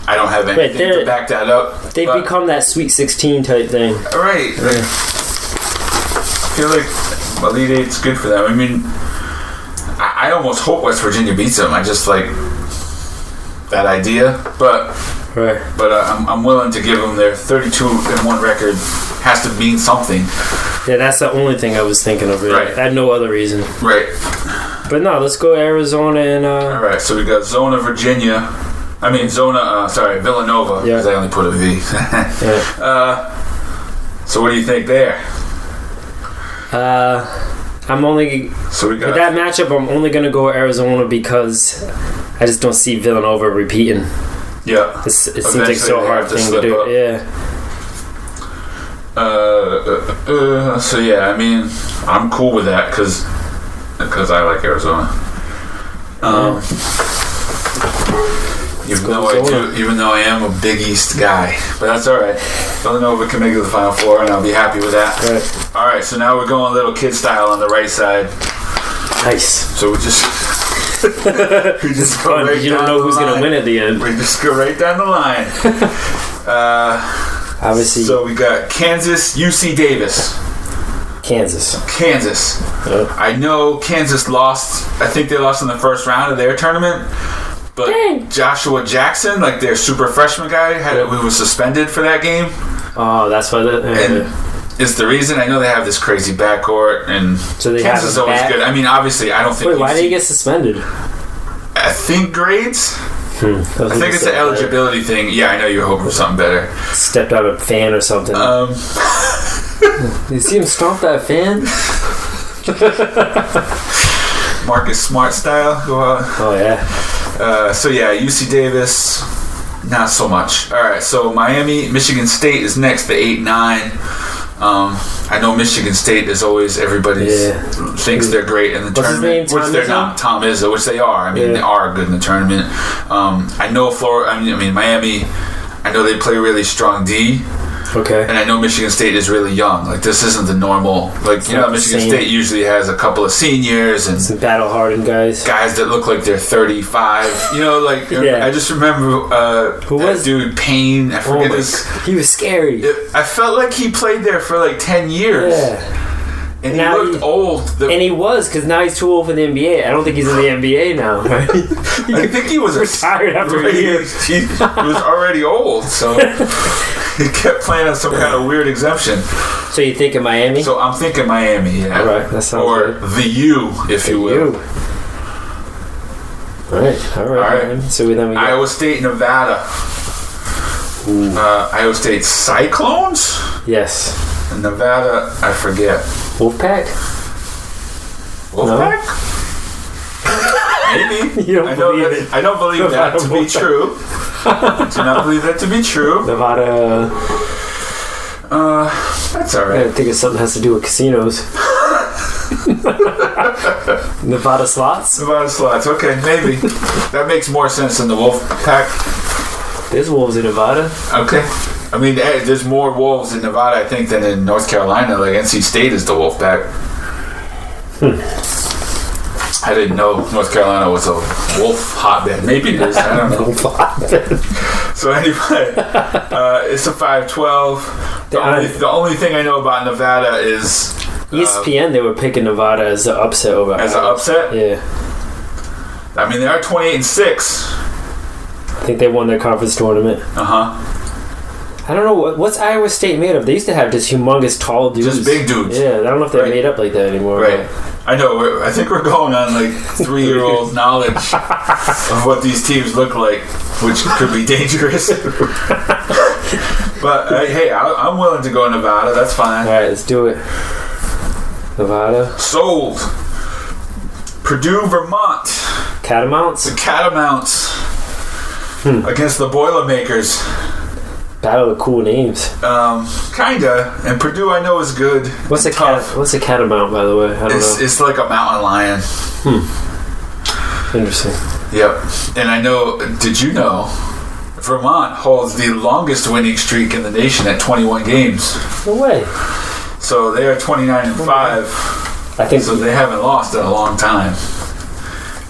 I don't have anything to back that up. They've become that Sweet 16 type thing. Right. I feel like Elite Eight's good for them. I mean, I almost hope West Virginia beats them. I just like that idea. But I'm willing to give them their 32-1 record. Has to mean something. Yeah, that's the only thing I was thinking of. Really. Right. I had no other reason. Right. But no, let's go Arizona and... All right, so we got Villanova. Because I only put a V. So what do you think there? I'm only... So we got... With that matchup, I'm only going to go Arizona because I just don't see Villanova repeating. Yeah. It seems like so hard thing to do. Yeah. So yeah, I mean, I'm cool with that because I like Arizona. Even though I am a Big East guy, but that's all right. Villanova can make it to the Final Four, and I'll be happy with that. Right. All right, so now we're going a little kid style on the right side. Nice. So we just go right. You don't know who's going to win at the end. We just go right down the line. Obviously. So we got Kansas, UC Davis. Kansas. Yep. I know Kansas lost. I think they lost in the first round of their tournament. But dang. Joshua Jackson, like their super freshman guy, was suspended for that game. Oh, that's why it's the reason. I know they have this crazy backcourt, and so Kansas is always good. I mean, obviously, I don't think. Wait, why did he get suspended? I think grades. I think it's an eligibility thing. Yeah, I know you're hoping for something better. Stepped out a fan or something. You see him stomp that fan? Marcus Smart style. Go out. Oh yeah. So yeah, UC Davis, not so much. All right, so Michigan State is next, the 8-9. I know Michigan State is always everybody thinks they're great in the tournament, which they're not. Tom Izzo, which they are. I mean, they are good in the tournament. I know Florida. I mean Miami. I know they play really strong D. Okay. And I know Michigan State is really young. Like, this isn't the normal. Like, Michigan State usually has a couple of seniors and some battle-hardened guys that look like they're 35. I just remember dude Payne. I forget his. He was scary. I felt like he played there for like 10 years. Yeah. And he looked old. And he was, because now he's too old for the NBA. I don't think he's in the NBA now. Right? I think he was retired after a year. He was already old, so he kept playing on some kind of weird exemption. So you think of Miami? So I'm thinking Miami, yeah. All right, that sounds or good. The U, if you will. All right. So then we got Iowa State, Nevada. Iowa State Cyclones? Yes. And Nevada, I forget. Wolfpack? No? Maybe. I don't believe that to be true. I do not believe that to be true. Nevada. That's all right. I think it's something that has to do with casinos. Nevada slots? Nevada slots. Okay, maybe. That makes more sense than the Wolfpack. There's wolves in Nevada. Okay. I mean, there's more wolves in Nevada, I think, than in North Carolina. Like, NC State is the Wolfpack. I didn't know North Carolina was a wolf hotbed. Maybe it is. I don't know. Wolf hotbed. So anyway, it's a 5-12. The only thing I know about Nevada is ESPN. They were picking Nevada as the upset over. As an upset? Yeah. I mean, they are 28-6. I think they won their conference tournament. I don't know what's Iowa State made of. They used to have just humongous tall dudes. Just big dudes. Yeah, I don't know if they're made up like that anymore. Right. I know. I think we're going on like 3-year-old knowledge of what these teams look like, which could be dangerous. But hey, I'm willing to go Nevada. That's fine. All right, let's do it. Nevada. Sold. Purdue, Vermont. Catamounts? The Catamounts against the Boilermakers. Battle of cool names. Kinda. And Purdue, I know, is good. What's a catamount, by the way? I don't know. It's like a mountain lion. Interesting. Yep. And I know. Did you know? Vermont holds the longest winning streak in the nation at 21 games. No way. So they are 29-5. I think so. They haven't lost in a long time.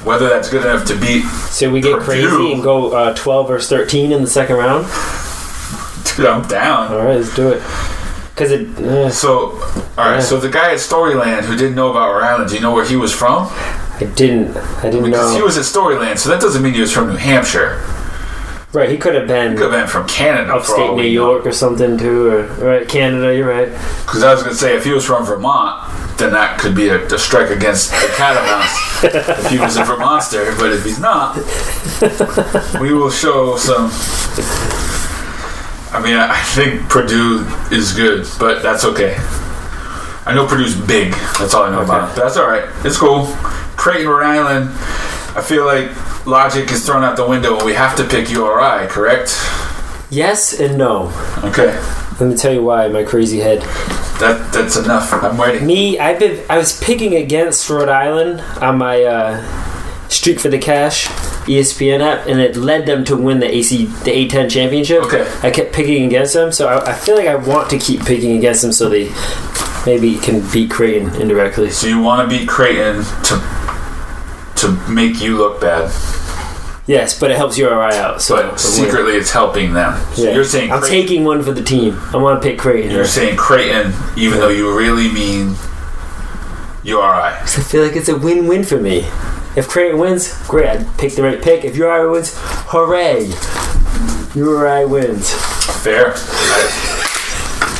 Whether that's good enough to beat. So we get Purdue crazy and go 12 versus 13 in the second round. Dude, I'm down. All right, let's do it. So the guy at Storyland who didn't know about Rhode Island, do you know where he was from? I didn't know. Because he was at Storyland, so that doesn't mean he was from New Hampshire. Right, he could have been from Canada. Upstate New York or something, too. Right, Canada, you're right. Because I was going to say, if he was from Vermont, then that could be a strike against the Catamounts if he was a Vermonster. But if he's not, we will show some... I mean, I think Purdue is good, but that's okay. I know Purdue's big. That's all I know about it. But that's all right. It's cool. Creighton, Rhode Island. I feel like logic is thrown out the window and we have to pick URI, correct? Yes and no. Okay. Let me tell you why, my crazy head. That's enough. I'm waiting. I was picking against Rhode Island on my Streak for the Cash ESPN app, and it led them to win the A10 championship. Okay. I kept picking against them, so I feel like I want to keep picking against them so they maybe can beat Creighton indirectly. So you want to beat Creighton to make you look bad. Yes, but it helps URI out. So but secretly it's helping them. So yeah. You're saying I'm taking one for the team. I want to pick Creighton. You're saying Creighton, even though you really mean URI. I feel like it's a win-win for me. If Creighton wins, great. I picked the right pick. If URI wins, hooray. URI wins. Fair.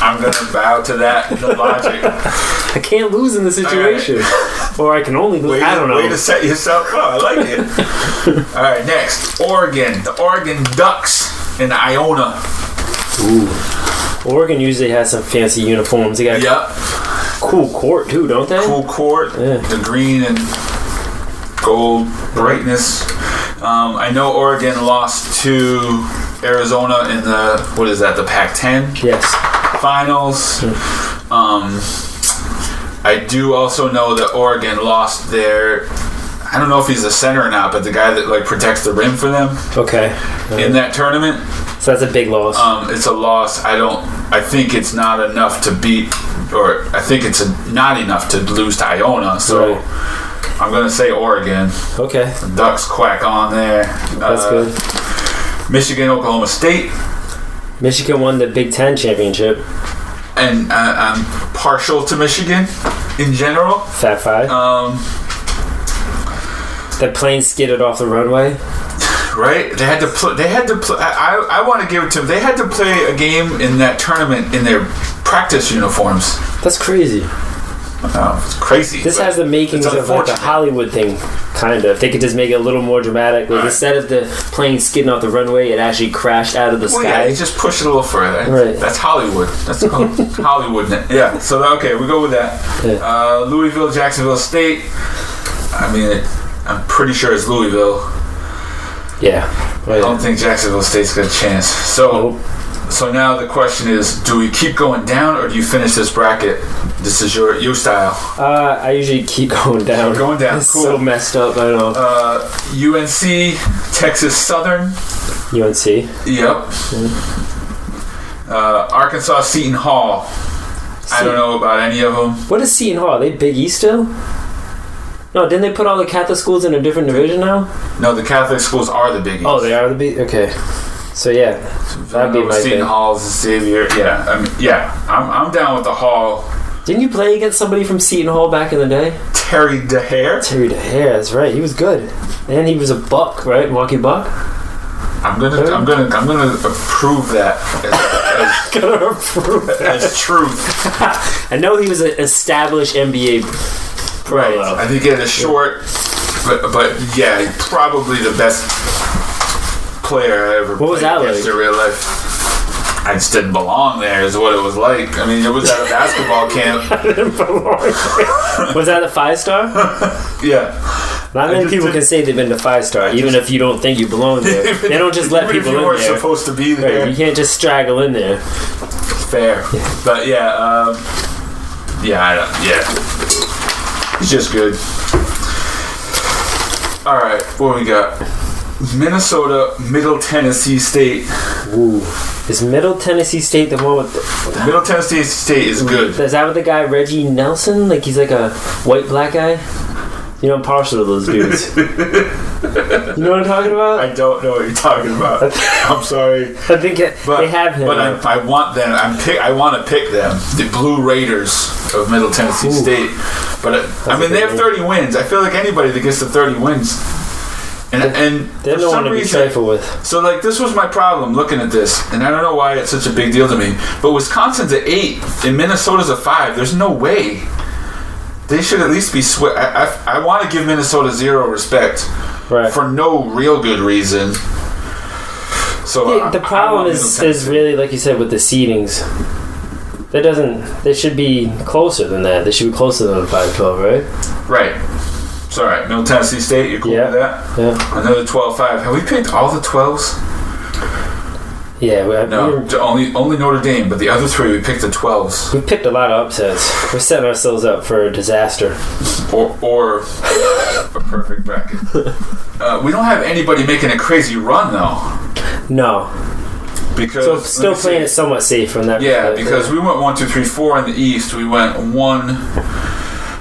I'm going to bow to that, the logic. I can't lose in the situation. Right. Or I can only lose. I don't know. Way to set yourself up. I like it. All right, next. Oregon. The Oregon Ducks in Iona. Ooh. Oregon usually has some fancy uniforms. They got cool court, too, don't they? Cool court. Yeah. The green and gold brightness. I know Oregon lost to Arizona in the Pac-10? Yes. Finals. I do also know that Oregon lost their, I don't know if he's a center or not, but the guy that protects the rim for them. Okay. In that tournament. So that's a big loss. It's a loss. I think it's not enough to beat, or I think it's not enough to lose to Iona. So right. I'm going to say Oregon. Okay. The Ducks quack on there. That's good. Michigan, Oklahoma State. Michigan won the Big Ten championship. And I'm partial to Michigan in general. Fat Five. The plane skidded off the runway. Right? They had to play. I want to give it to them. They had to play a game in that tournament in their practice uniforms. That's crazy. It's crazy. This has the makings of like a Hollywood thing, kind of. They could just make it a little more dramatic. Like instead of the plane skidding off the runway, it actually crashed out of the sky. Yeah, you just push it a little further. Right. That's Hollywood. That's called Hollywood. Yeah. So okay, we go with that. Yeah. Louisville, Jacksonville State. I mean, I'm pretty sure it's Louisville. Yeah. I don't think Jacksonville State's got a chance. So now the question is, do we keep going down or do you finish this bracket? This is your style. I usually keep going down. Going down. It's cool. So messed up, I know. UNC, Texas Southern. UNC. Yep. Arkansas, Seton Hall. I don't know about any of them. What is Seton Hall? Are they Big East still? No, didn't they put all the Catholic schools in a different division now? No, the Catholic schools are the Big East. Oh, they are the Big. Okay, so yeah, that'd be my Seton thing. Hall's Xavier. Yeah, I'm down with the Hall. Didn't you play against somebody from Seton Hall back in the day? Terry DeHare. Terry DeHare, that's right. He was good, and he was a buck, right? Milwaukee Buck. I'm gonna approve that as truth. I know he was an established NBA pro. Right. I think he had a short, but yeah, probably the best player I ever played against in real life. I just didn't belong there is what it was like. I mean, it was at a basketball camp. I didn't belong there. Was that a 5-star? Yeah. Not many people can say they've been to 5-star, even if you don't think you belong there. They don't just let people in there. Even if you weren't supposed to be there. Right, you can't just straggle in there. Fair. But yeah, it's just good. Alright, what we got? Minnesota, Middle Tennessee State. Ooh. Is Middle Tennessee State the one with the Middle Tennessee State is good. Is that with the guy Reggie Nelson? Like he's like a white black guy? You know, I'm partial to those dudes. You know what I'm talking about? I don't know what you're talking about. I'm sorry. I think they have him. But I want them. I want to pick them. The Blue Raiders of Middle Tennessee State. But I mean, they have 30 wins. I feel like anybody that gets to 30 wins. And they're no one to be trifled with. So, this was my problem looking at this, and I don't know why it's such a big deal to me. But Wisconsin's at 8, and Minnesota's at 5. There's no way. They should at least be I want to give Minnesota zero respect for no real good reason. So the problem is really, like you said, with the seedings. They should be closer than that. They should be closer than the 5-12, right? Right. It's all right. Middle Tennessee State, you cool with that? Yeah. Another 12-5. Have we picked all the 12s? Yeah, only Notre Dame, but the other three we picked the 12s. we picked a lot of upsets. We're setting ourselves up for a disaster. Or a perfect bracket. We don't have anybody making a crazy run though. No. Because So still playing it somewhat safe from that. Yeah, because we went 1, 2, 3, 4 in the East. We went 1,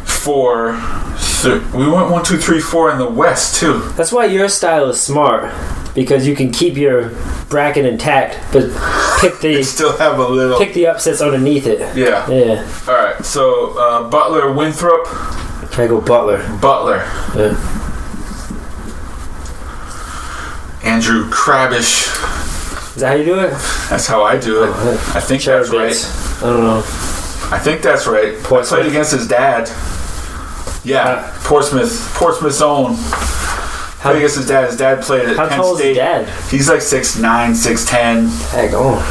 4. We went 1, 2, 3, 4 in the West too. That's why your style is smart, because you can keep your bracket intact, but pick Still have a little. the upsets underneath it. Yeah. Yeah. All right. So Butler, Winthrop. I go Butler. Yeah. Andrew Krabish. Is that how you do it? That's how I do it. I think that's right. I don't know. I think that's right. Portsmouth. Played against his dad. Yeah, Portsmouth's own. Played against his dad. His dad played at Penn State. How tall is his dad? He's like 6'9", 6'10". Heck, oh.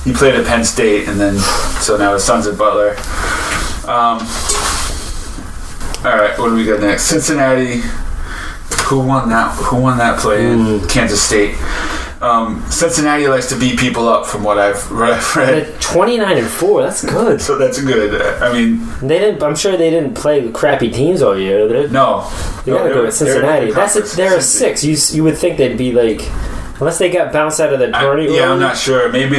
He played at Penn State, and then so now his son's at Butler. All right, what do we got next? Cincinnati. Who won that play in Kansas State? Cincinnati likes to beat people up, from what I've read. 29-4. That's good. So that's good. I mean, I'm sure they didn't play with crappy teams all year. No, you gotta go with Cincinnati. They're a 6. You would think they'd be like, unless they got bounced out of the tournament. Yeah, I'm not sure. Maybe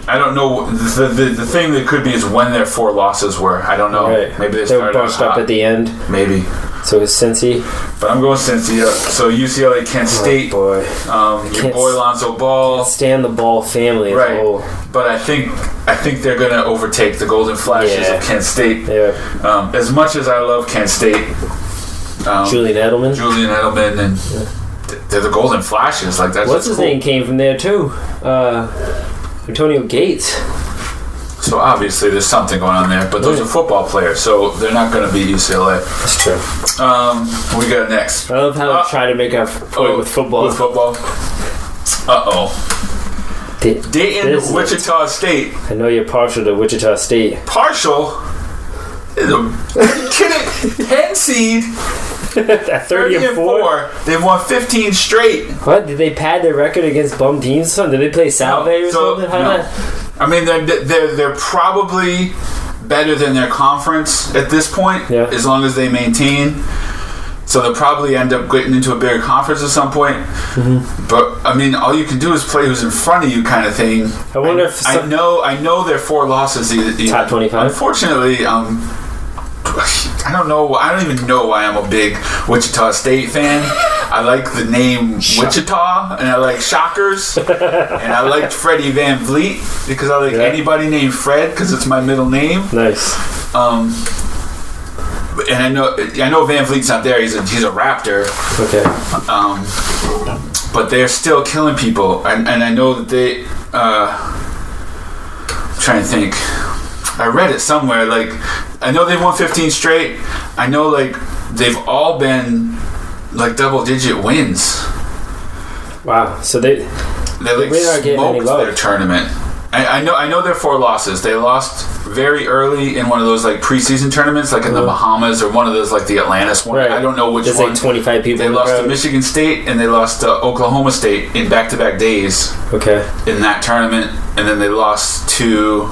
I don't know. The thing that could be is when their 4 losses were. I don't know. Right. Maybe they were bunched up at the end. Maybe. So it's Cincy. But I'm going Cincy. So UCLA, Kent State. Oh boy. Your boy Lonzo Ball. Stand the Ball family. Right. But I think they're going to overtake the Golden Flashes of Kent State. Yeah. As much as I love Kent State. Julian Edelman, and they're the Golden Flashes. Like that's what's his cool. name came from there too. Antonio Gates. So obviously there's something going on there, but those are football players, so they're not going to beat UCLA. That's true. What we got next? I love how they try to make a point with football. Dayton, Wichita State. I know you're partial to Wichita State. Partial? Are you kidding? 10 seed. At 30-4. They've won 15 straight. What? Did they pad their record against bum teams or something? Did they play Salve or something? I mean, they're probably better than their conference at this point, as long as they maintain. So they'll probably end up getting into a bigger conference at some point. Mm-hmm. But I mean, all you can do is play who's in front of you, kind of thing. I wonder if I know their 4 losses. Top 25. Unfortunately, I don't know. I don't even know why I'm a big Wichita State fan. I like the name Wichita, and I like Shockers, and I liked Freddie Van Vliet because I like anybody named Fred because it's my middle name. Nice. And I know Van Vliet's not there. He's a Raptor. Okay. But they're still killing people, and I know that they. I'm trying to think. I read it somewhere. Like, I know they've won 15 straight. I know, like, they've all been like double-digit wins. Wow. So they like smoked their tournament. I know their 4 losses. They lost very early in one of those like preseason tournaments, like in the Bahamas or one of those like the Atlantis one. Right. I don't know which one. Like 25 people. They lost to Michigan State and they lost to Oklahoma State in back-to-back days. Okay. In that tournament, and then they lost to.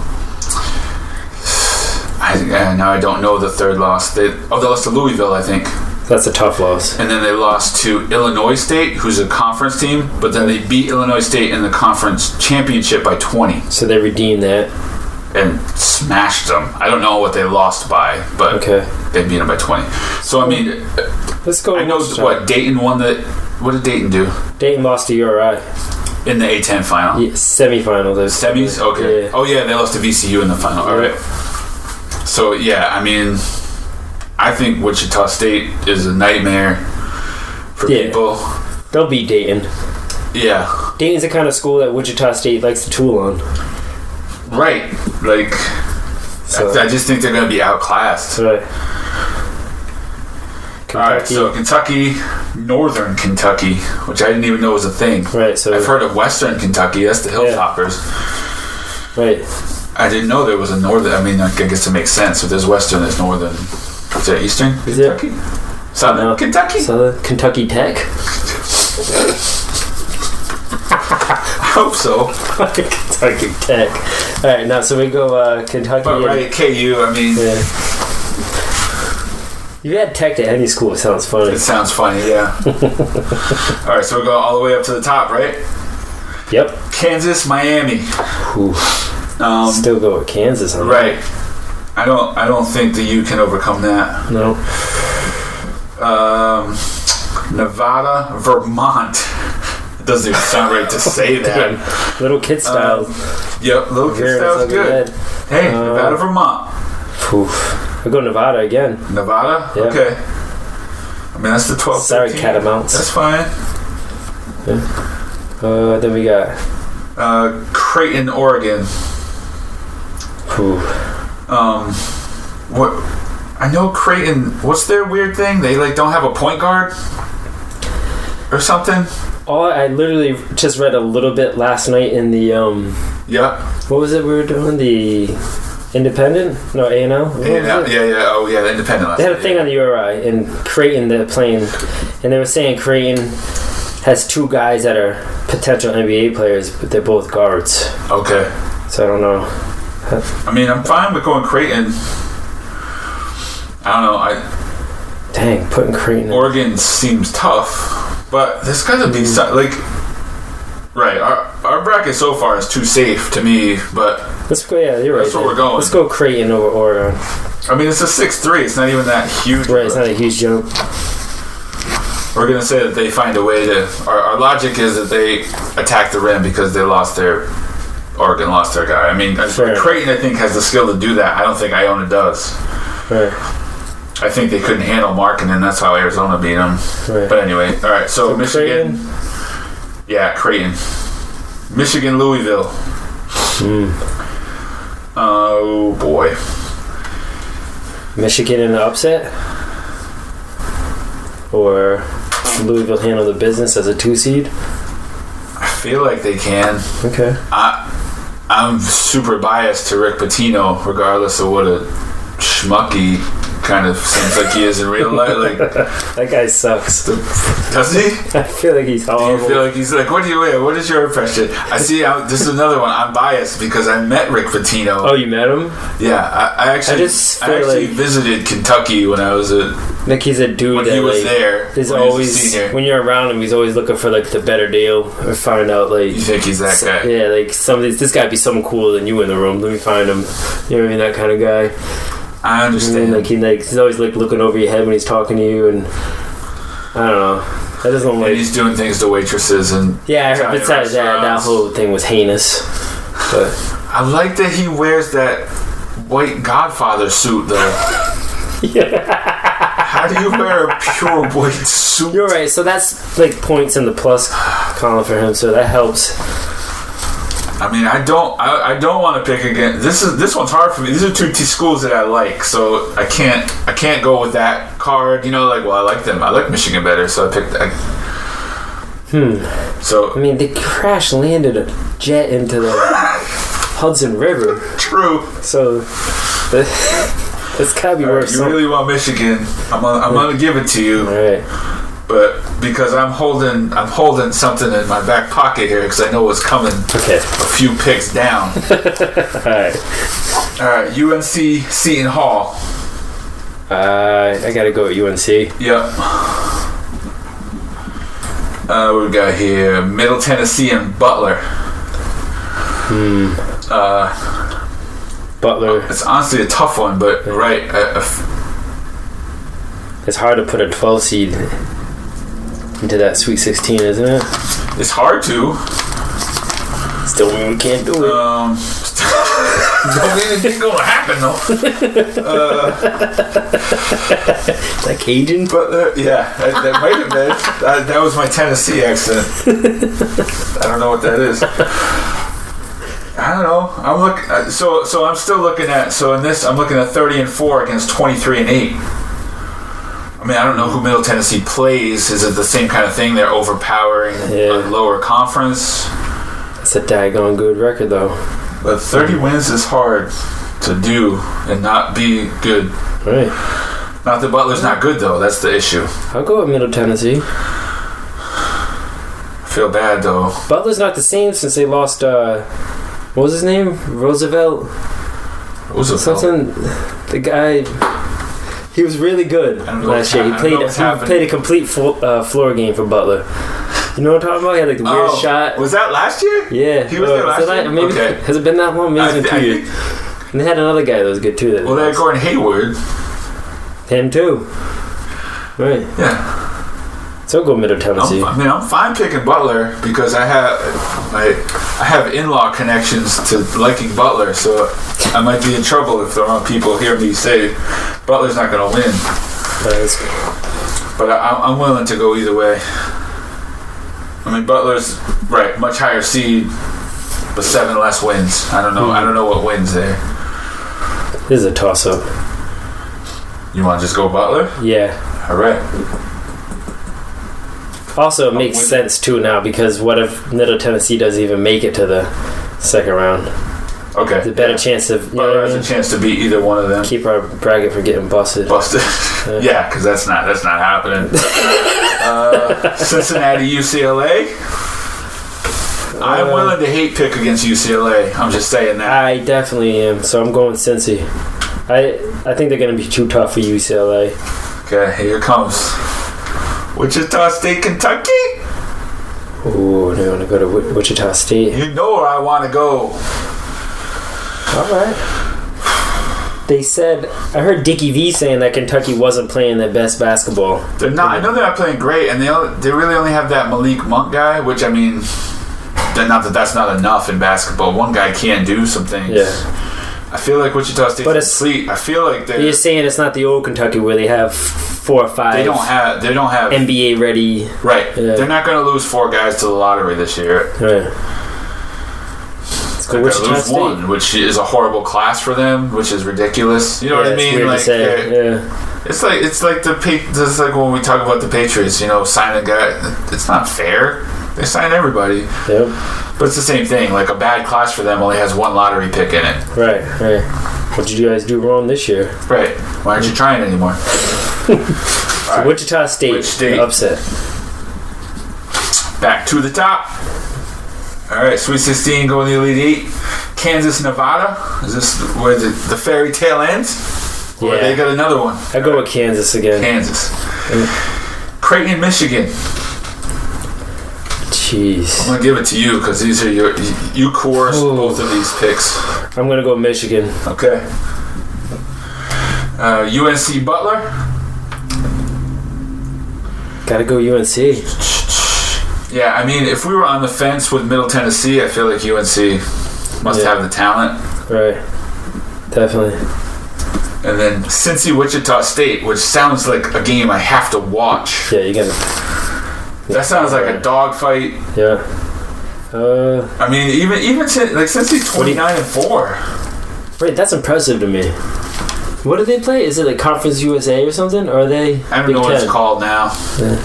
Now I don't know the third loss. They lost to Louisville, I think. That's a tough loss. And then they lost to Illinois State, who's a conference team, but then they beat Illinois State in the conference championship by 20. So they redeemed that. And smashed them. I don't know what they lost by, but they beat them by 20. So, I mean, let's go. I know what Dayton won the. What did Dayton do? Dayton lost to URI. In the A10 final? Yeah, semifinal. Semis? Okay. Yeah. Oh, yeah, they lost to VCU in the final. All right. So, yeah, I mean, I think Wichita State is a nightmare for people. They'll beat Dayton. Yeah. Dayton's the kind of school that Wichita State likes to tool on. Right. Like, I just think they're going to be outclassed. Right. Alright, so Kentucky, Northern Kentucky, which I didn't even know was a thing. Right, so I've heard of Western Kentucky, that's the Hilltoppers. Right. I didn't know there was a Northern. I mean, I guess it makes sense. If there's Western, there's Northern. Is that Eastern Kentucky? Southern Kentucky? Southern Kentucky Tech? hope so. Kentucky Tech. All right, now so we go Kentucky. But right, KU. I mean, yeah. You had Tech at any school. It sounds funny. It sounds funny, yeah. All right, so we're going all the way up to the top, right? Yep. Kansas, Miami. Still go with Kansas on right. That. I don't think the U can overcome that. No. Nevada, Vermont. It doesn't even sound right to say that. Damn. Little kid style. Yep, little kid style's good. Hey, Nevada, Vermont. We'll go Nevada again. Nevada? Yep. Okay. I mean, that's the 12th. Sorry, Catamounts. That's fine. Yeah. Then we got Creighton, Oregon. What? I know Creighton. What's their weird thing? They don't have a point guard or something. I literally just read a little bit last night in the Yeah. What was it we were doing? The Independent? No, A&L? Yeah. Oh, yeah, the Independent. They had a thing on the URI in Creighton. They're playing, and they were saying Creighton has two guys that are potential NBA players, but they're both guards. Okay. So I don't know. I mean, I'm fine with going Creighton. I don't know. Dang, putting Creighton in. Oregon seems tough, but there's got to be right. Our bracket so far is too safe to me, but let's go. Yeah, you're right. That's where we're going. Let's go Creighton over Oregon. I mean, it's a 6-3. It's not even that huge. Right, it's not a huge jump. We're gonna say that they find a way to. Our logic is that they attack the rim because Oregon lost their guy. I mean, Creighton I think has the skill to do that. I don't think Iona does. Right. I think they couldn't handle Markkanen, and that's how Arizona beat them. Right. But anyway, all right. So Michigan. Creighton? Yeah, Creighton. Michigan, Louisville. Oh boy. Michigan in an upset, or Louisville handle the business as a 2 seed? I feel like they can. Okay. I'm super biased to Rick Pitino, regardless of what a schmucky kind of seems like he is in real life. That guy sucks. Does he? I feel like he's horrible. Do you feel like he's like, what is your impression? I see. This is another one. I'm biased because I met Rick Pitino. Oh, you met him? Yeah, I actually visited Kentucky when I was like he's a dude when that he was there. He's always when you're around him, he's always looking for the better deal or find out you think he's that guy? Yeah, this guy be someone cooler than you in the room. Let me find him. You know what I mean? That kind of guy. I understand. He's always looking over your head when he's talking to you, and I don't know. That doesn't and he's doing things to waitresses and I heard besides that whole thing was heinous. But I like that he wears that white Godfather suit though. Yeah. How do you wear a pure white suit? You're right. So that's points in the plus column for him. So that helps. I mean, I don't want to pick again. This one's hard for me. These are two schools that I like, so I can't go with that card. I like them. I like Michigan better, so I picked that. So I mean, they crash landed a jet into the Hudson River. True. So it's gotta be worth. You really want Michigan? I'm gonna give it to you. All right. But because I'm holding something in my back pocket here because I know what's coming. Okay. A few picks down. All right. UNC Seton Hall. I gotta go with UNC. Yep. What we got here? Middle Tennessee and Butler. Butler. It's honestly a tough one, but right. It's hard to put a 12 seed into that Sweet 16, isn't it? It's hard to. Still mean we can't do it. Don't mean it's going to happen, though. Is that Cajun? But yeah, that might have been. That was my Tennessee accent. I don't know what that is. I don't know. I'm looking. So I'm still looking at. So in this, I'm looking at 30-4 against 23-8. I mean, I don't know who Middle Tennessee plays. Is it the same kind of thing? They're overpowering a lower conference. It's a daggone good record, though. But 30 wins is hard to do and not be good. Right. Not that Butler's not good, though. That's the issue. I'll go with Middle Tennessee. feel bad though. Butler's not the same since they lost. What was his name? Roosevelt. Something. The guy. He was really good last year. He played a complete floor game for Butler. You know what I'm talking about? He had like the weird shot. Was that last year? Yeah. He was there last year? Maybe, okay. Has it been that long? Maybe it's been 2 years. And they had another guy that was good too. They had Gordon Hayward. Him too. Right. Yeah. So go Middle Tennessee. I'm fine picking Butler because I have in-law connections to liking Butler, so I might be in trouble if the wrong people hear me say Butler's not going to win. But I'm willing to go either way. I mean, Butler's right, much higher seed, but 7 less wins. I don't know. I don't know what wins there. This is a toss-up. You want to just go Butler? Yeah. All right. Also, it makes sense too now because what if Middle Tennessee doesn't even make it to the second round? Okay. There's a better chance of Butler has a chance to beat either one of them. Keep our bracket from getting busted. Yeah, because that's not happening. Cincinnati, UCLA. I'm willing to hate pick against UCLA. I'm just saying that. I definitely am. So I'm going Cincy. I think they're going to be too tough for UCLA. Okay, here it comes. Wichita State, Kentucky? Ooh, they want to go to Wichita State. You know where I want to go. All right. They said, I heard Dickie V saying that Kentucky wasn't playing their best basketball. They're not. I know they're not playing great, and they really only have that Malik Monk guy, which I mean, that's not enough in basketball. One guy can do some things. Yeah. I feel like Wichita State's complete. I feel like you're saying it's not the old Kentucky where they have 4 or 5. They don't have NBA ready. Right. Yeah. They're not going to lose 4 guys to the lottery this year. Right. They're going to lose 1, which is a horrible class for them, which is ridiculous. You know what I mean? It's weird to say. It's like when we talk about the Patriots. You know, sign a guy. It's not fair. They sign everybody. Yep. But it's the same thing. Like a bad class for them only has 1 lottery pick in it. Right. What did you guys do wrong this year? Right. Why aren't you trying anymore? So right. Wichita State upset. Back to the top. All right, Sweet 16 going to the Elite 8. Kansas, Nevada. Is this where the fairy tale ends? Or they got another one? I go with Kansas again. Kansas. Creighton, Michigan. Jeez. I'm gonna give it to you because these are you coerced both of these picks. I'm gonna go Michigan. Okay. UNC, Butler. Gotta go UNC. Yeah, I mean, if we were on the fence with Middle Tennessee, I feel like UNC must have the talent. Right. Definitely. And then Cincy, Wichita State, which sounds like a game I have to watch. Yeah, you gotta. That sounds like a dogfight. Yeah. I mean, even since he's 29-4. Right, that's impressive to me. What do they play? Is it like Conference USA or something? Or are they? I don't know what it's called now. Yeah.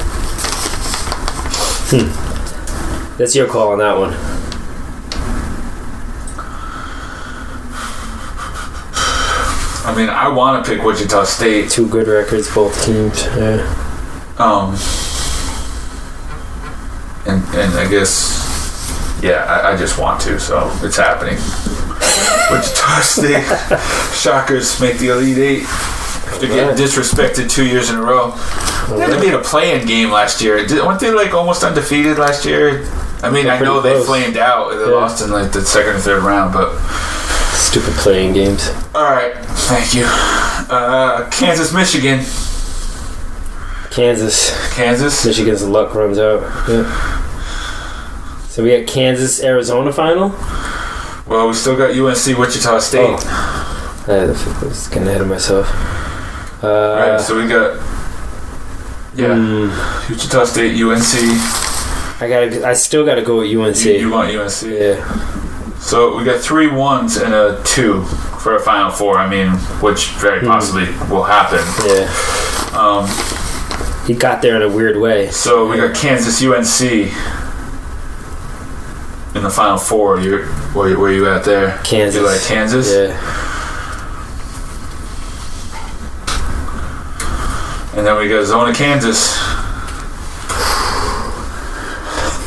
That's your call on that one. I mean, I want to pick Wichita State. 2 good records, both teams. Yeah. And I guess, I just want to, so it's happening. Wichita State Shockers make the Elite 8. They're getting disrespected 2 years in a row. They had to be in a play-in game last year. Weren't they like almost undefeated last year? I mean, I know they flamed out. They lost in like the 2nd or 3rd round, but stupid playing games. All right, thank you. Kansas, Michigan. Kansas. Michigan's luck runs out. Yeah. So we got Kansas, Arizona final. Well, we still got UNC, Wichita State. I was getting ahead of myself. Right, so we got Wichita State, UNC. I still gotta go with UNC. You want UNC? Yeah. So we got 3 1s and a 2 for a Final Four. I mean, which very possibly will happen. Yeah. He got there in a weird way. So we got Kansas, UNC in the Final Four. Where you at there? Kansas. You like Kansas? Yeah. And then we got Zona, Kansas.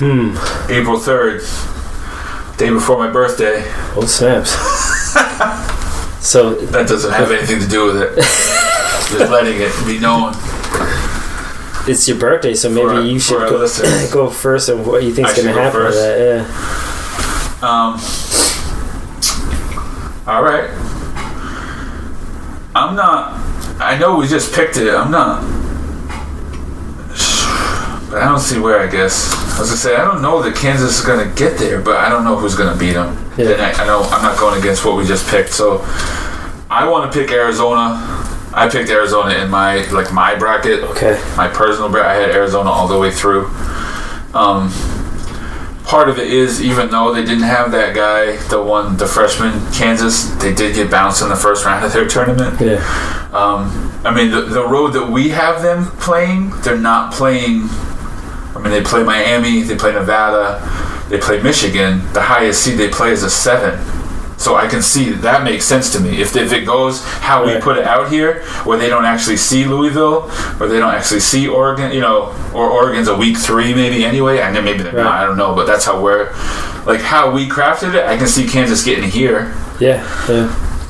April 3rd, day before my birthday. Oh, snaps. So that doesn't have anything to do with it. Just letting it be known. It's your birthday, so maybe you should go first on what you think is going to happen with that. Yeah. All right. I'm not. I know we just picked it. I'm not. But I don't see where. I guess I was gonna say I don't know that Kansas is going to get there, but I don't know who's going to beat them. Yeah. And I know I'm not going against what we just picked, so I want to pick Arizona. I picked Arizona in my bracket. Okay. My personal bracket. I had Arizona all the way through. Part of it is, even though they didn't have that guy, the freshman, Kansas, they did get bounced in the first round of their tournament. Yeah. I mean, the road that we have them playing, they're not playing. I mean, they play Miami, they play Nevada, they play Michigan. The highest seed they play is a 7. So I can see that makes sense to me. If it goes how we put it out here, where they don't actually see Louisville, or they don't actually see Oregon, or Oregon's a week 3 maybe anyway, and then maybe they're not, I don't know, but that's how how we crafted it. I can see Kansas getting here. Yeah.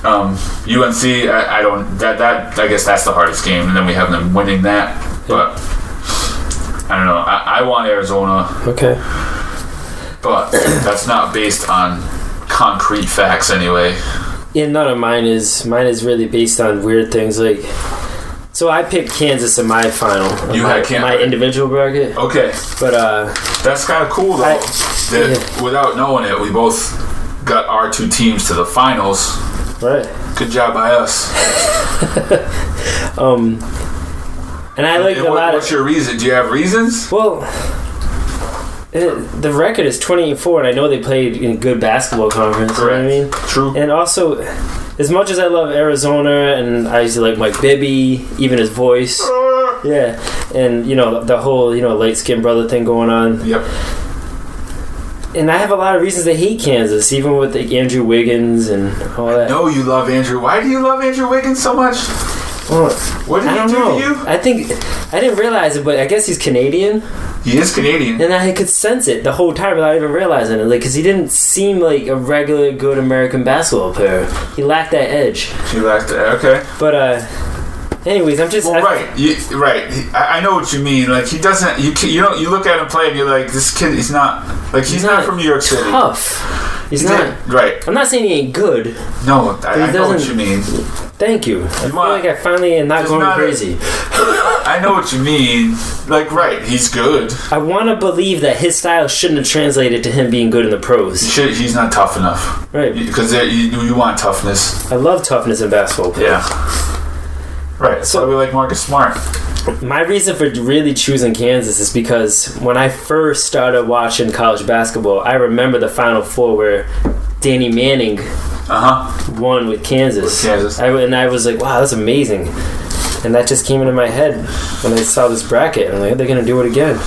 UNC, I guess that's the hardest game, and then we have them winning that. But I don't know. I want Arizona. Okay. But that's not based on concrete facts anyway. Yeah, none of mine is really based on weird things like. So I picked Kansas in my final. You had Kansas, my individual bracket. Okay, but that's kind of cool though. Without knowing it, we both got our 2 teams to the finals. Right. Good job by us. And I like a lot. What's your reason? Do you have reasons? Well. The record is 20-4, and I know they played in a good basketball conference. Correct. You know what I mean? True. And also, as much as I love Arizona, and I used to like Mike Bibby, even his voice, yeah, and the whole light skinned brother thing going on. Yep. And I have a lot of reasons to hate Kansas, even with Andrew Wiggins and all that. I know you love Andrew. Why do you love Andrew Wiggins so much? Well, what did he do to you? I think I didn't realize it, but I guess he's Canadian. He is Canadian, and I could sense it the whole time without even realizing it. Because he didn't seem like a regular good American basketball player. He lacked that edge. He lacked that. Okay. But anyways, I'm just right. I know what you mean. Like he doesn't. You look at him play and you're like, this kid. He's not he's not from New York City. Tough. He's not. Right. I'm not saying he ain't good. No, I know what you mean. Thank you. I feel like I finally am not going crazy. I know what you mean. Right, he's good. I want to believe that his style shouldn't have translated to him being good in the pros. He's not tough enough. Right. Because you want toughness. I love toughness in basketball players. Yeah. Right, so we like Marcus Smart. My reason for really choosing Kansas is because when I first started watching college basketball, I remember the Final Four where Danny Manning won with Kansas. And I was like, wow, that's amazing. And that just came into my head when I saw this bracket. I'm like, they're going to do it again.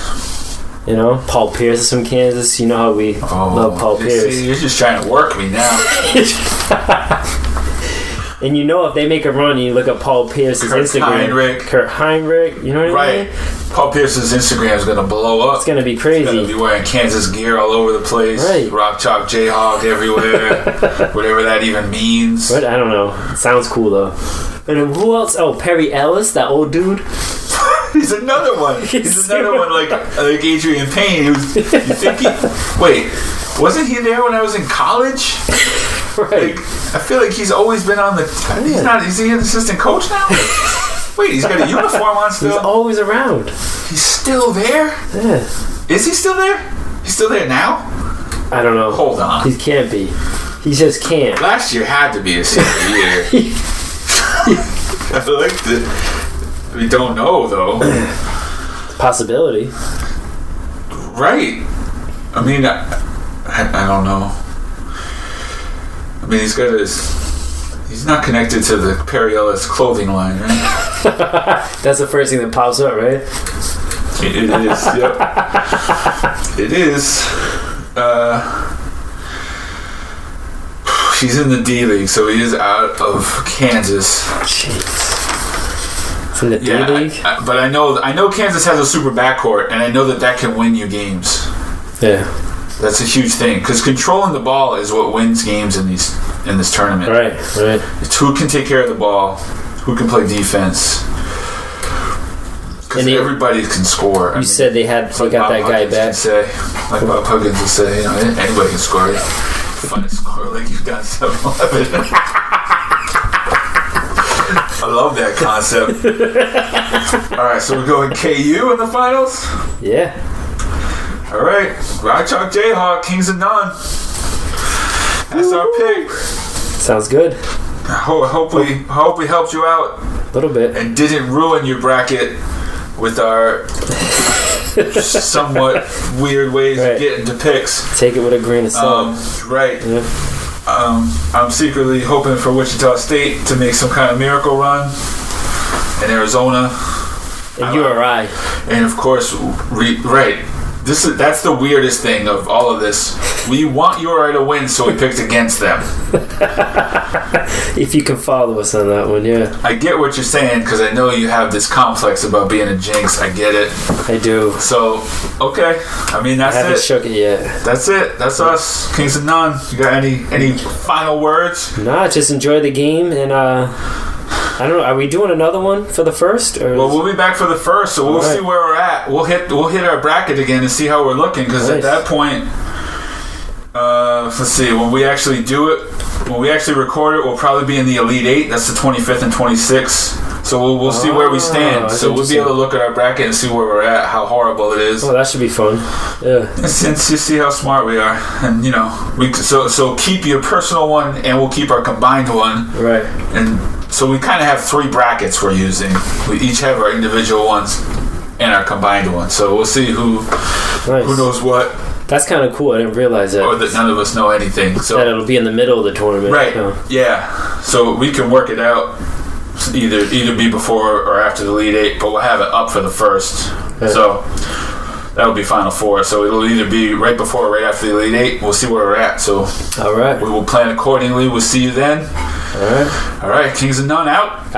Paul Pierce is from Kansas. You know how we love Paul Pierce. See, you're just trying to work me now. And if they make a run, you look at Paul Pierce's Instagram. Kurt Heinrich. You know what I mean? Paul Pierce's Instagram is going to blow up. It's going to be crazy. He's going to be wearing Kansas gear all over the place. Right. Rock Chalk Jayhawk everywhere. Whatever that even means. What? I don't know. It sounds cool, though. And who else? Oh, Perry Ellis, that old dude. He's another one. He's another one like Adrian Payne. You think wait, wasn't he there when I was in college? Right. I feel like he's always been on the. He's not. Is he an assistant coach now? Wait, he's got a uniform on still. He's always around. He's still there. Yeah. Is he still there? He's still there now. I don't know. Hold on. He can't be. He just can't. Last year had to be a senior year. I like the. We don't know though. Possibility. Right. I mean, I don't know. I mean, he's not connected to the Perry Ellis clothing line, right? That's the first thing that pops up, right? It is, yep. It is. He's in the D League, so he is out of Kansas. Jeez. It's in the D League? But I know Kansas has a super backcourt, and I know that can win you games. Yeah. That's a huge thing because controlling the ball is what wins games in this tournament. Right. It's who can take care of the ball, who can play defense. Because everybody can score. You said they got that guy back. Like Bob Huggins would say, anybody can score. Fun to score like you've got 7-Eleven. I love that concept. All right, so we're going KU in the finals? Yeah. All right, Rock Chalk Jayhawk, Kings of None. That's our pick. Sounds good. I hope we helped you out a little bit and didn't ruin your bracket with our somewhat weird ways of getting to picks. Take it with a grain of salt. Right. Yeah. I'm secretly hoping for Wichita State to make some kind of miracle run in Arizona. And URI. And of course, right. That's the weirdest thing of all of this. We want URI to win, so we picked against them. If you can follow us on that one, yeah. I get what you're saying because I know you have this complex about being a jinx. I get it. I do. So, okay. I mean, that's it. I haven't shook it yet. That's it. That's us. Kings of None. You got any final words? Nah, just enjoy the game and I don't know. Are we doing another one for the first? Or well, we'll be back for the first, so we'll see where we're at. We'll hit our bracket again and see how we're looking. Because at that point, let's see. When we actually do it, when we actually record it, we'll probably be in the Elite Eight. That's the 25th and 26th. So we'll see where we stand. So we'll be able to look at our bracket and see where we're at, how horrible it is. Oh, that should be fun. Yeah. And since you see how smart we are, and so keep your personal one, and we'll keep our combined one. Right. And so we kind of have 3 brackets we're using. We each have our individual ones and our combined one. So we'll see who knows what. That's kind of cool. I didn't realize that. Or that none of us know anything. So that it'll be in the middle of the tournament. Right. Yeah. So we can work it out. Either be before or after the Elite Eight, but we'll have it up for the first. Right. So that'll be Final Four. So it'll either be right before or right after the Elite Eight. We'll see where we're at. So all right. We will plan accordingly. We'll see you then. All right. Kings of None out.